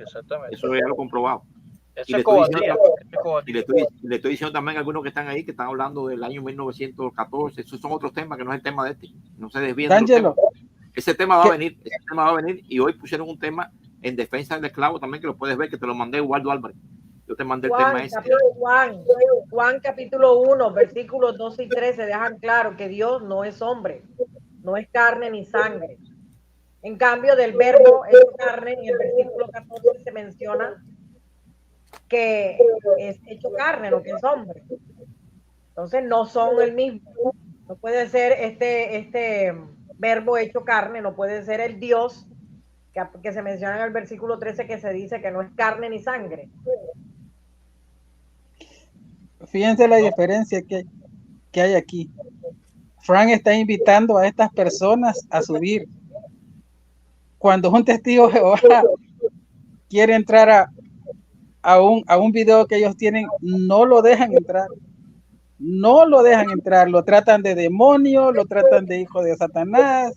Eso ya lo he comprobado. Eso es cobardía. Y le estoy diciendo también a algunos que están ahí que están hablando del año 1914. Esos son otros temas que no es el tema de este. No se desvíen de los temas. Ese tema va a venir. Ese tema va a venir. Y hoy pusieron un tema en defensa del esclavo también, que lo puedes ver, que te lo mandé, Eduardo Álvarez. Yo te mandé el tema ese. Juan capítulo 1, versículos 2 y 3 se dejan claro que Dios no es hombre, no es carne ni sangre. En cambio, del verbo hecho carne, en el versículo 14 se menciona que es hecho carne, no que es hombre. Entonces no son el mismo. No puede ser este verbo hecho carne, no puede ser el Dios que se menciona en el versículo 13, que se dice que no es carne ni sangre. Fíjense la diferencia que hay aquí. Frank está invitando a estas personas a subir. Cuando un testigo de Jehová quiere entrar a un video que ellos tienen, no lo dejan entrar. No lo dejan entrar. Lo tratan de demonio, lo tratan de hijo de Satanás.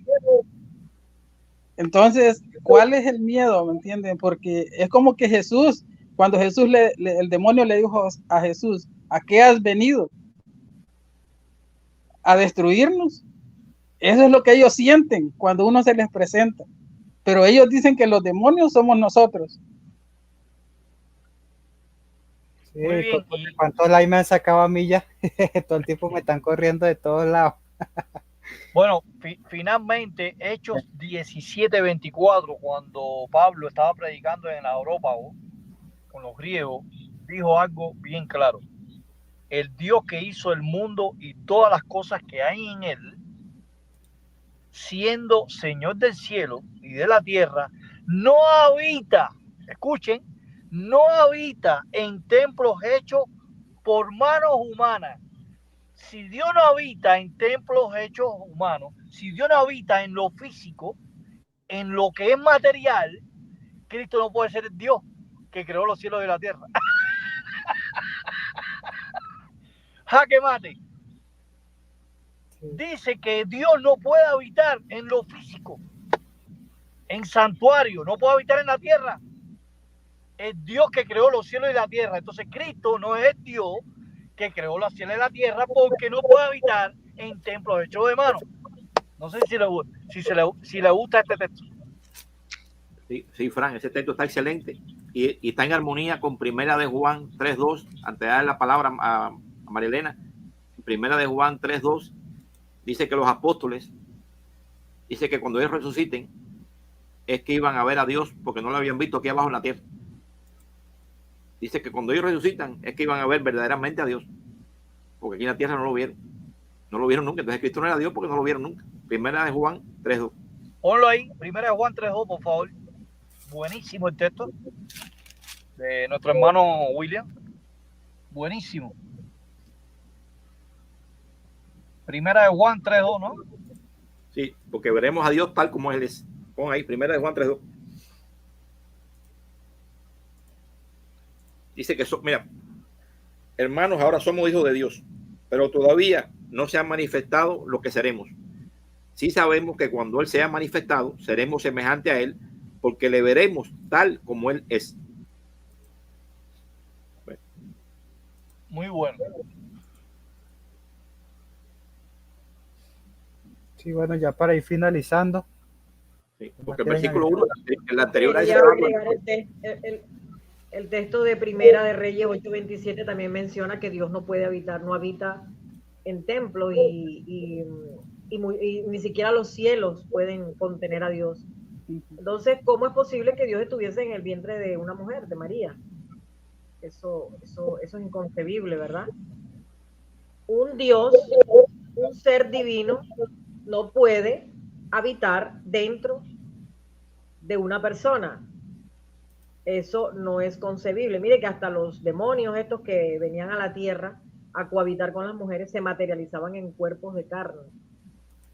Entonces, ¿cuál es el miedo? ¿Me entienden? Porque es como que Jesús, cuando Jesús el demonio le dijo a Jesús, ¿a qué has venido? ¿A destruirnos? Eso es lo que ellos sienten cuando uno se les presenta. Pero ellos dicen que los demonios somos nosotros. Sí, ¿cuántos likes me han sacado a mí ya? Todo el tiempo me están corriendo de todos lados. Bueno, finalmente, Hechos 17:24, cuando Pablo estaba predicando en la Areópago con los griegos, dijo algo bien claro. El Dios que hizo el mundo y todas las cosas que hay en él, siendo Señor del cielo y de la tierra, no habita, escuchen, no habita en templos hechos por manos humanas. Si Dios no habita en templos hechos humanos, si Dios no habita en lo físico, en lo que es material, Cristo no puede ser el Dios que creó los cielos y la tierra. Jaque mate. dice que Dios no puede habitar en lo físico, en santuario, no puede habitar en la tierra. Es Dios que creó los cielos y la tierra. Entonces Cristo no es Dios que creó los cielos y la tierra, porque no puede habitar en templos hechos de mano. No sé si le gusta este texto. Sí, Fran, ese texto está excelente y está en armonía con Primera de Juan 3.2. Antes de dar la palabra a María Elena, Primera de Juan 3.2 dice que los apóstoles, dice que cuando ellos resuciten es que iban a ver a Dios porque no lo habían visto aquí abajo en la tierra. Dice que cuando ellos resucitan es que iban a ver verdaderamente a Dios, porque aquí en la tierra no lo vieron nunca. Entonces Cristo no era Dios porque no lo vieron nunca. Primera de Juan 3.2. Ponlo ahí, Primera de Juan 3.2, por favor. Buenísimo el texto de nuestro hermano William. Buenísimo. Primera de Juan 3.2, ¿no? Sí, porque veremos a Dios tal como Él es. Pon ahí, Primera de Juan 3.2. Dice que, mira, hermanos, ahora somos hijos de Dios, pero todavía no se ha manifestado lo que seremos. Sí sabemos que cuando Él sea manifestado, seremos semejantes a Él, porque le veremos tal como Él es. Bueno. Muy bueno. Sí, bueno, ya para ir finalizando. Sí, porque el versículo 1, el anterior a ese. El texto de Primera de Reyes 8:27 también menciona que Dios no puede habitar, no habita en templos y ni siquiera los cielos pueden contener a Dios. Entonces, ¿cómo es posible que Dios estuviese en el vientre de una mujer, de María? Eso es inconcebible, ¿verdad? Un Dios, un ser divino, no puede habitar dentro de una persona. Eso no es concebible. Mire que hasta los demonios estos que venían a la tierra a cohabitar con las mujeres se materializaban en cuerpos de carne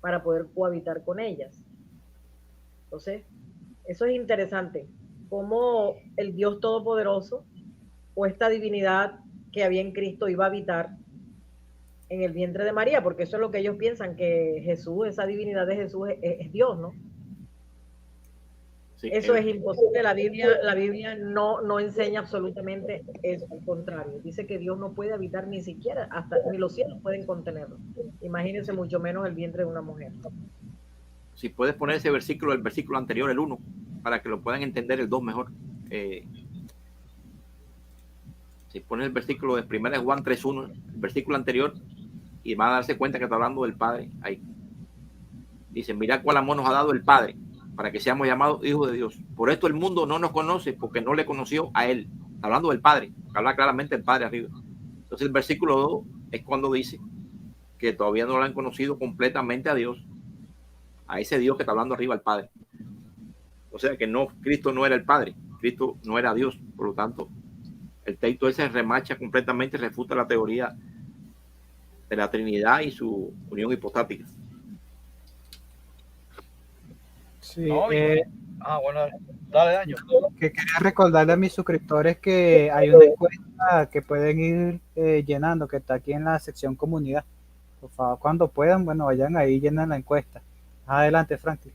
para poder cohabitar con ellas. Entonces, eso es interesante, cómo el Dios Todopoderoso o esta divinidad que había en Cristo iba a habitar en el vientre de María, porque eso es lo que ellos piensan, que Jesús, esa divinidad de Jesús es Dios, ¿no? Sí, eso es imposible. La Biblia no enseña absolutamente eso, al contrario. Dice que Dios no puede habitar ni siquiera, ni los cielos pueden contenerlo. Imagínense mucho menos el vientre de una mujer. Si puedes poner ese versículo, el versículo anterior, el 1, para que lo puedan entender el 2 mejor. Si pones el versículo de 1 Juan 3.1, el versículo anterior, y van a darse cuenta que está hablando del Padre ahí. Dice, mirad cuál amor nos ha dado el Padre, para que seamos llamados hijos de Dios. Por esto el mundo no nos conoce, porque no le conoció a Él. Está hablando del Padre, habla claramente del Padre arriba. Entonces el versículo 2 es cuando dice que todavía no lo han conocido completamente a Dios, a ese Dios que está hablando arriba, al Padre. O sea que no, Cristo no era el Padre, Cristo no era Dios. Por lo tanto, el texto ese remacha completamente, refuta la teoría de la Trinidad y su unión hipostática. Sí, no, bueno, dale, Daño. Que quería recordarle a mis suscriptores que hay una encuesta que pueden ir llenando, que está aquí en la sección comunidad. Por favor, cuando puedan, bueno, vayan ahí y llenen la encuesta. Adelante, Franklin.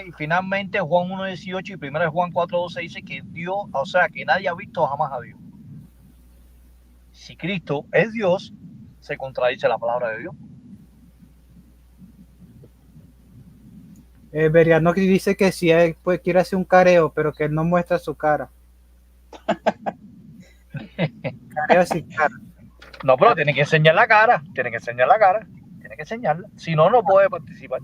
Y finalmente Juan 1.18 y 1 Juan 4.12 dice que Dios, o sea, que nadie ha visto jamás a Dios. Si Cristo es Dios, se contradice la palabra de Dios. Veriano dice que si él pues, quiere hacer un careo, pero que él no muestra su cara. Careo sin cara. No, pero tiene que enseñar la cara, tiene que enseñarla. Si no, no puede participar.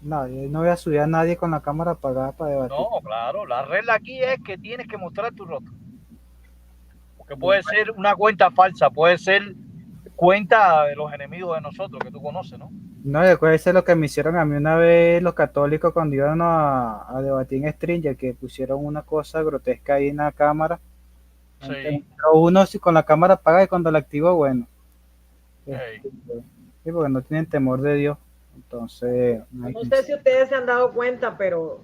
No, yo no voy a subir a nadie con la cámara apagada para debatir. No, claro, la regla aquí es que tienes que mostrar tu rostro. Porque puede ser una cuenta falsa, puede ser cuenta de los enemigos de nosotros que tú conoces, ¿no? No, recuerda lo que me hicieron a mí una vez los católicos cuando iban a debatir en Stringer, que pusieron una cosa grotesca ahí en la cámara. Sí. Uno con la cámara apagada y cuando la activo, bueno. Sí, porque no tienen temor de Dios. Entonces, no sé si ustedes se han dado cuenta, pero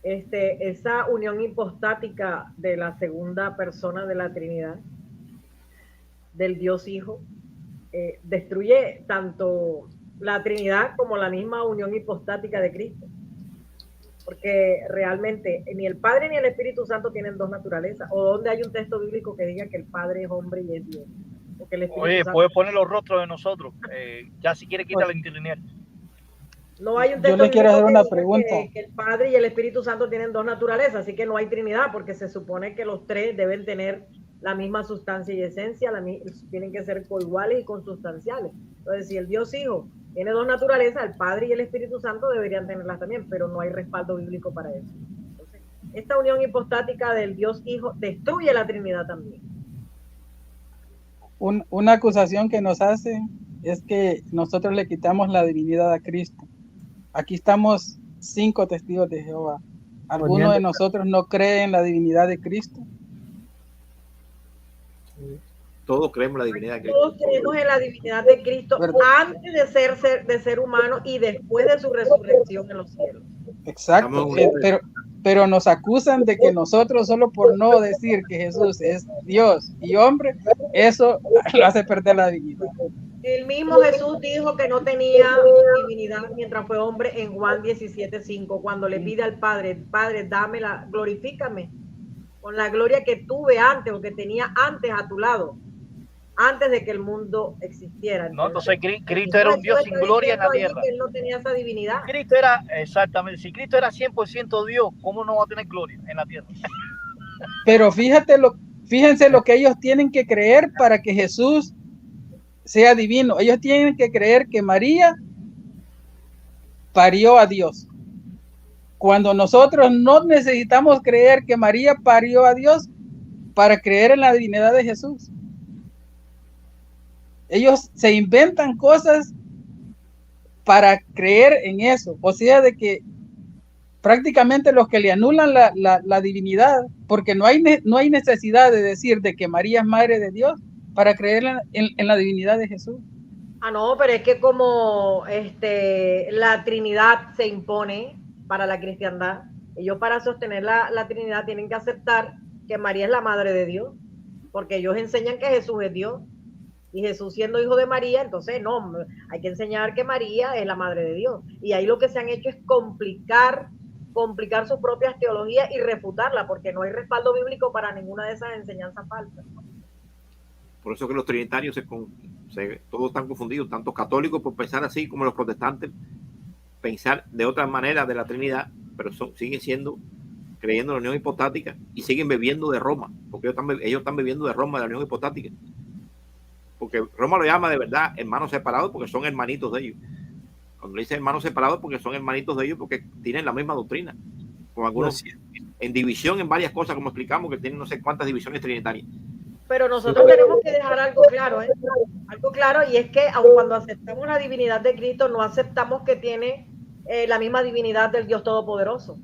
esa unión hipostática de la segunda persona de la Trinidad, del Dios Hijo, destruye tanto la Trinidad como la misma unión hipostática de Cristo. Porque realmente ni el Padre ni el Espíritu Santo tienen dos naturalezas. O donde hay un texto bíblico que diga que el Padre es hombre y es Dios. O que el Espíritu Oye, Santo... puedes poner los rostros de nosotros. Ya si quiere quitar la interlineal. No hay un Yo texto le quiero hacer bíblico una que diga pregunta. que el Padre y el Espíritu Santo tienen dos naturalezas, así que no hay Trinidad, porque se supone que los tres deben tener la misma sustancia y esencia, tienen que ser coiguales y consustanciales. Entonces, si el Dios Hijo tiene dos naturalezas, el Padre y el Espíritu Santo deberían tenerlas también, pero no hay respaldo bíblico para eso. Entonces, esta unión hipostática del Dios Hijo destruye la Trinidad también. Una acusación que nos hacen es que nosotros le quitamos la divinidad a Cristo. Aquí estamos 5 testigos de Jehová. ¿Alguno de nosotros no cree en la divinidad de Cristo? Todos creemos en la divinidad de Cristo. Todos creemos en la divinidad de Cristo antes de ser humano y después de su resurrección en los cielos. Exacto, pero nos acusan de que nosotros, solo por no decir que Jesús es Dios y hombre, eso lo hace perder la divinidad. El mismo Jesús dijo que no tenía divinidad mientras fue hombre en Juan 17:5, cuando le pide al Padre, Padre, glorifícame con la gloria que tuve antes o que tenía antes a tu lado, antes de que el mundo existiera. Entonces Cristo era un Dios sin gloria en la tierra. Él no tenía esa divinidad. Cristo era, exactamente, si Cristo era 100% Dios, ¿cómo no va a tener gloria en la tierra? Pero fíjense lo que ellos tienen que creer para que Jesús sea divino. Ellos tienen que creer que María parió a Dios. Cuando nosotros no necesitamos creer que María parió a Dios para creer en la divinidad de Jesús. Ellos se inventan cosas para creer en eso. O sea, de que prácticamente los que le anulan la divinidad, porque no hay necesidad de decir de que María es madre de Dios para creer en la divinidad de Jesús. Ah, no, pero es que como la Trinidad se impone para la cristiandad, ellos para sostener la Trinidad tienen que aceptar que María es la madre de Dios, porque ellos enseñan que Jesús es Dios, y Jesús siendo hijo de María, entonces no, hay que enseñar que María es la madre de Dios, y ahí lo que se han hecho es complicar sus propias teologías y refutarla, porque no hay respaldo bíblico para ninguna de esas enseñanzas falsas. Por eso que los trinitarios todos están confundidos, tanto católicos por pensar así como los protestantes pensar de otra manera de la Trinidad, pero siguen creyendo en la unión hipostática y siguen bebiendo de Roma, porque ellos están bebiendo de Roma, de la unión hipostática, porque Roma lo llama de verdad hermanos separados porque son hermanitos de ellos. Cuando le dice hermanos separados porque son hermanitos de ellos, porque tienen la misma doctrina, con algunos en división en varias cosas, como explicamos, que tienen no sé cuántas divisiones trinitarias. Pero nosotros tenemos que dejar algo claro, algo claro, y es que aun cuando aceptamos la divinidad de Cristo, no aceptamos que tiene la misma divinidad del Dios Todopoderoso,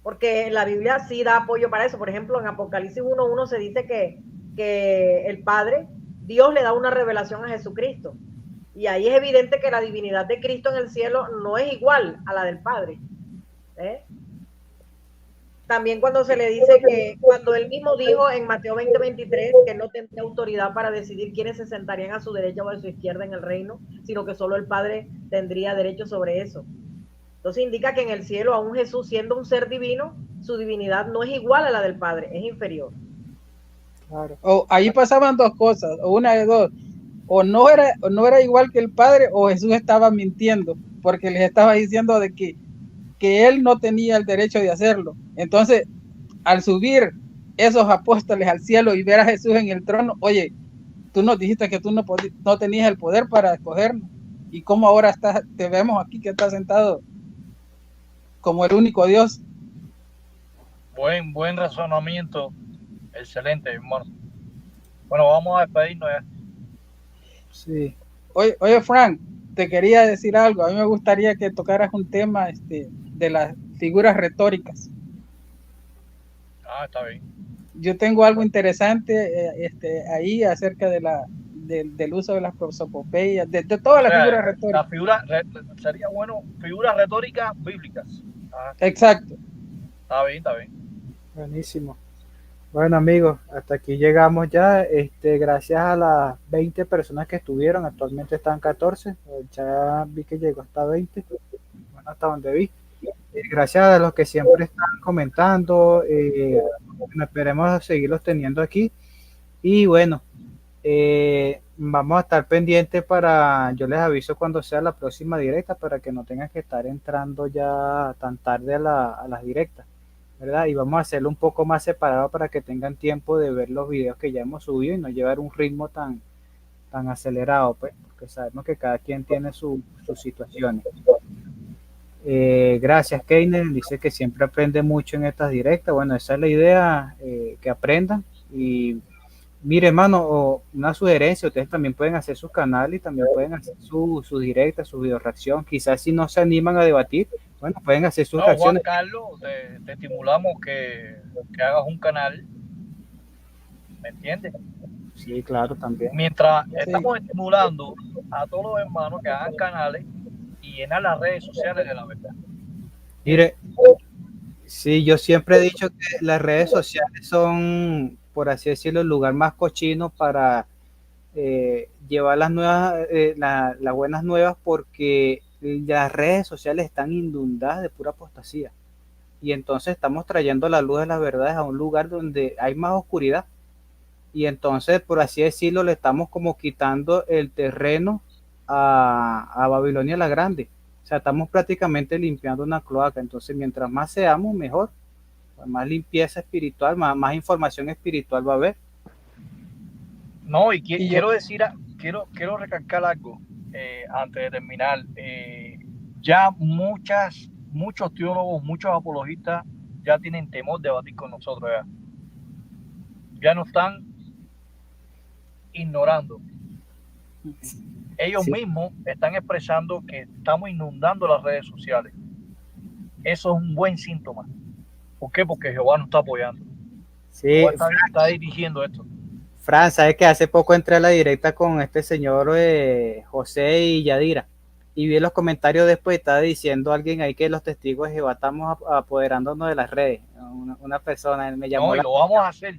porque la Biblia sí da apoyo para eso. Por ejemplo, en Apocalipsis 1:1 se dice que el Padre, Dios le da una revelación a Jesucristo, y ahí es evidente que la divinidad de Cristo en el cielo no es igual a la del Padre. También cuando se le dice que, cuando él mismo dijo en Mateo 20:23 que no tendría autoridad para decidir quiénes se sentarían a su derecha o a su izquierda en el reino, sino que solo el Padre tendría derecho sobre eso. Entonces indica que en el cielo, aún Jesús siendo un ser divino, su divinidad no es igual a la del Padre, es inferior. Claro. Ahí pasaban dos cosas, o una de dos, o no era igual que el Padre, o Jesús estaba mintiendo, porque les estaba diciendo de que él no tenía el derecho de hacerlo. Entonces, al subir esos apóstoles al cielo y ver a Jesús en el trono, oye, tú nos dijiste que tú no tenías el poder para escogernos, y cómo ahora te vemos aquí que estás sentado como el único Dios. Buen razonamiento, excelente, hermano. Bueno, vamos a despedirnos ya. Sí. Oye, Frank, te quería decir algo. A mí me gustaría que tocaras un tema de las figuras retóricas. Está bien. Yo tengo algo interesante ahí acerca del uso de las prosopopeyas, de todas las figuras retóricas. Sería bueno, figuras retóricas bíblicas. Exacto. Está bien. Buenísimo. Bueno, amigos, hasta aquí llegamos ya. Gracias a las 20 personas que estuvieron, actualmente están 14. Ya vi que llegó hasta 20, bueno, hasta donde vi. Gracias a los que siempre están comentando. Bueno, esperemos seguirlos teniendo aquí. Y bueno, vamos a estar pendientes yo les aviso cuando sea la próxima directa para que no tengan que estar entrando ya tan tarde a las directas, ¿verdad? Y vamos a hacerlo un poco más separado para que tengan tiempo de ver los videos que ya hemos subido y no llevar un ritmo tan acelerado, pues, porque sabemos que cada quien tiene sus situaciones. Gracias, Keiner. Dice que siempre aprende mucho en estas directas. Bueno, esa es la idea, que aprendan. Y mire, hermano, una sugerencia, ustedes también pueden hacer sus canales y también pueden hacer su directa, su video reacción. Quizás si no se animan a debatir, bueno, pueden hacer sus reacciones. Juan Carlos, te estimulamos que hagas un canal, ¿me entiendes? Sí, claro, también. Mientras estamos estimulando a todos los hermanos que hagan canales y llenar las redes sociales de la verdad. Mire, sí, yo siempre he dicho que las redes sociales son, por así decirlo, el lugar más cochino para llevar las nuevas, las buenas nuevas, porque las redes sociales están inundadas de pura apostasía. Y entonces estamos trayendo la luz de las verdades a un lugar donde hay más oscuridad. Y entonces, por así decirlo, le estamos como quitando el terreno a Babilonia la Grande. O sea, estamos prácticamente limpiando una cloaca. Entonces, mientras más seamos, mejor. Más limpieza espiritual, más información espiritual va a haber. No, y quiero recalcar algo antes de terminar. Ya muchos teólogos, muchos apologistas ya tienen temor de debatir con nosotros. Ya nos están ignorando. Ellos mismos están expresando que estamos inundando las redes sociales. Eso es un buen síntoma. ¿Por qué? Porque Jehová nos está apoyando. Sí, está dirigiendo esto. Fran, ¿sabes que hace poco entré a la directa con este señor José y Yadira? Y vi los comentarios después, estaba diciendo alguien ahí que los testigos de Jehová estamos apoderándonos de las redes. Una persona me llamó. No, y lo vamos a hacer.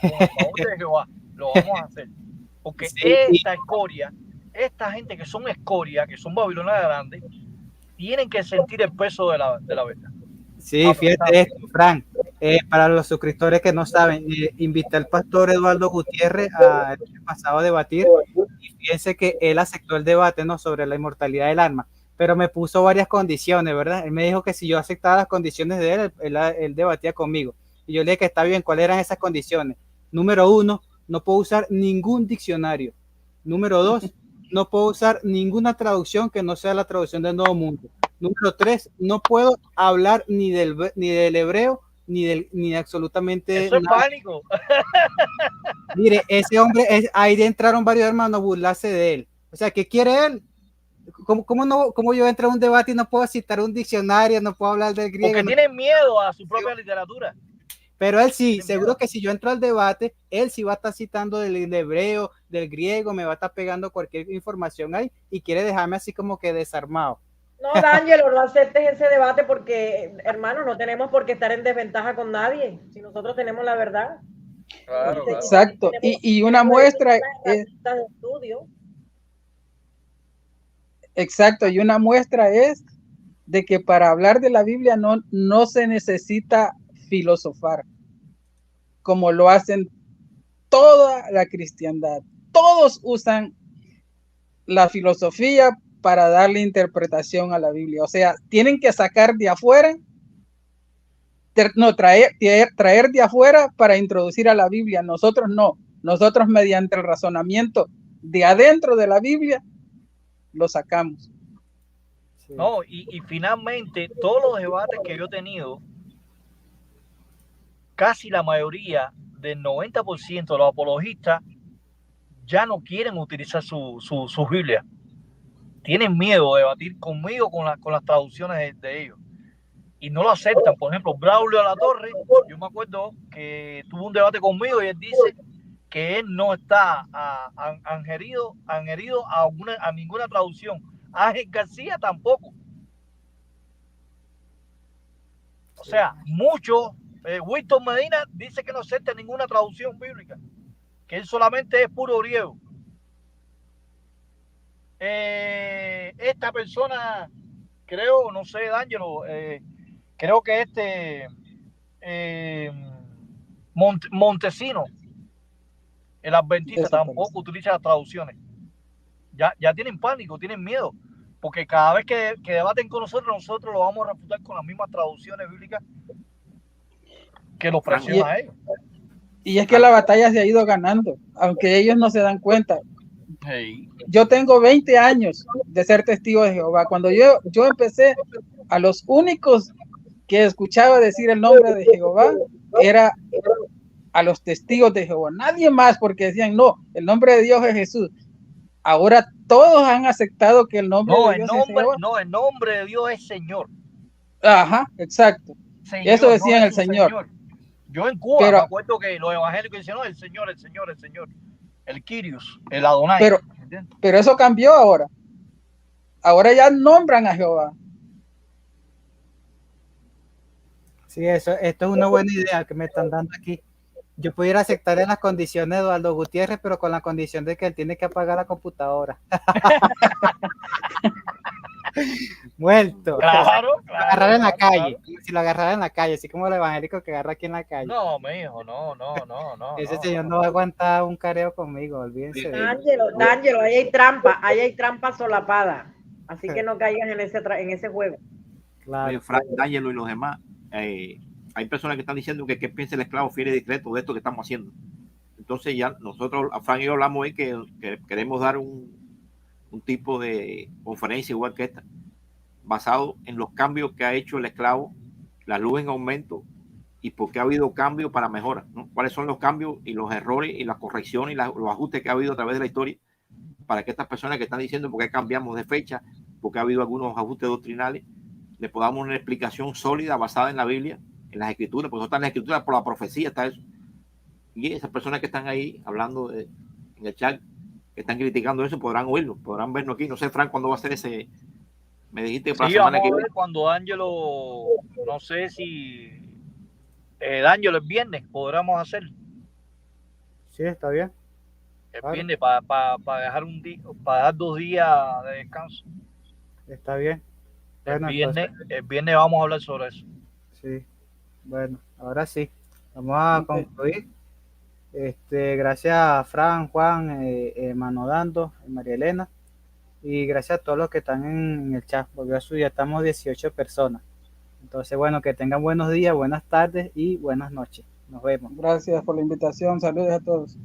Con el favor de Jehová, lo vamos a hacer. Porque esta escoria, esta gente que son escoria, que son Babilonia Grande, tienen que sentir el peso de la verdad. Sí, fíjate esto, Fran. Para los suscriptores que no saben, invité al pastor Eduardo Gutiérrez el pasado a debatir, y fíjense que él aceptó el debate, ¿no?, sobre la inmortalidad del alma, pero me puso varias condiciones, ¿verdad? Él me dijo que si yo aceptaba las condiciones de él debatía conmigo. Y yo le dije que está bien. ¿Cuáles eran esas condiciones? Número 1, no puedo usar ningún diccionario. Número 2, no puedo usar ninguna traducción que no sea la traducción del Nuevo Mundo. Número 3, no puedo hablar ni del hebreo, ni de absolutamente Eso es nada. pánico. Mire, ese hombre, ahí entraron varios hermanos a burlarse de él. O sea, ¿qué quiere él? ¿Cómo yo entro a un debate y no puedo citar un diccionario, no puedo hablar del griego? Porque tienen miedo a su propia literatura. Pero él sí, seguro que si yo entro al debate, él sí va a estar citando del hebreo, del griego, me va a estar pegando cualquier información ahí y quiere dejarme así como que desarmado. No, D'Angelo, no aceptes ese debate porque, hermano, no tenemos por qué estar en desventaja con nadie. Si nosotros tenemos la verdad. Claro, exacto. Y una muestra es... de estudio. Exacto, y una muestra es de que para hablar de la Biblia no se necesita filosofar, como lo hacen toda la cristiandad. Todos usan la filosofía para darle interpretación a la Biblia. O sea, tienen que sacar de afuera, traer de afuera para introducir a la Biblia. Nosotros no. Nosotros mediante el razonamiento de adentro de la Biblia lo sacamos. No, y finalmente todos los debates que yo he tenido, casi la mayoría del 90% de los apologistas ya no quieren utilizar su Biblia. Tienen miedo de debatir conmigo con las traducciones de ellos. Y no lo aceptan. Por ejemplo, Braulio de la Torre, yo me acuerdo que tuvo un debate conmigo y él dice que él no está adherido a ninguna traducción. Ángel García tampoco. O sea, muchos Wilton Medina dice que no acepta ninguna traducción bíblica, que él solamente es puro griego. Esta persona, creo, no sé, D'Angelo, creo que Montesino, el adventista, tampoco utiliza las traducciones. Ya tienen pánico, tienen miedo, porque cada vez que debaten con nosotros lo vamos a refutar con las mismas traducciones bíblicas que los presiona a ellos. Y es que la batalla se ha ido ganando, aunque ellos no se dan cuenta. Hey. Yo tengo 20 años de ser testigo de Jehová. Cuando yo empecé, a los únicos que escuchaba decir el nombre de Jehová era a los testigos de Jehová. Nadie más, porque decían, no, el nombre de Dios es Jesús. Ahora todos han aceptado que el nombre de Dios es Jehová. No, el nombre de Dios es Señor. Ajá, exacto. Señor, eso decían no el Señor. Yo en Cuba me acuerdo que los evangélicos decían, no, el Señor, el Kyrios, el Adonai. Pero eso cambió ahora. Ahora ya nombran a Jehová. Sí, esto es una buena idea que me están dando aquí. Yo pudiera aceptar en las condiciones de Eduardo Gutiérrez, pero con la condición de que él tiene que apagar la computadora. Muerto. Claro. Agarrar en la calle. Claro. Si lo agarrara en la calle, así como el evangélico que agarra aquí en la calle. No, mijo, no. Ese señor no va a aguantar un careo conmigo, olvídense. D'Angelo, ahí hay trampa solapada. Así que no caigan en ese juego. Claro. Frank, D'Angelo y los demás. Hay personas que están diciendo que qué piensa el esclavo fiel y discreto de esto que estamos haciendo. Entonces ya nosotros, Frank y yo hablamos hoy que queremos dar un tipo de conferencia igual que esta, basado en los cambios que ha hecho el esclavo, la luz en aumento y por qué ha habido cambios para mejora, ¿no? Cuáles son los cambios y los errores y las correcciones y los ajustes que ha habido a través de la historia para que estas personas que están diciendo por qué cambiamos de fecha, porque ha habido algunos ajustes doctrinales, le podamos una explicación sólida basada en la Biblia, en las escrituras, porque no está en las escrituras, por la profecía está eso. Y esas personas que están ahí hablando en el chat, que están criticando eso, podrán oírlo, podrán verlo aquí. No sé, Frank, ¿cuándo va a ser ese? Me dijiste que para la semana que viene. Cuando D'Angelo, no sé si D'Angelo el viernes podremos hacer. Sí, está bien. El viernes para dejar para dejar 2 días de descanso. Está bien. Bueno, el viernes vamos a hablar sobre eso. Sí. Bueno, ahora sí. Vamos a concluir. Gracias a Fran, Juan, Manodando, María Elena. Y gracias a todos los que están en el chat. Volvió a subir, ya estamos 18 personas. Entonces, bueno, que tengan buenos días, buenas tardes y buenas noches. Nos vemos. Gracias por la invitación. Saludos a todos.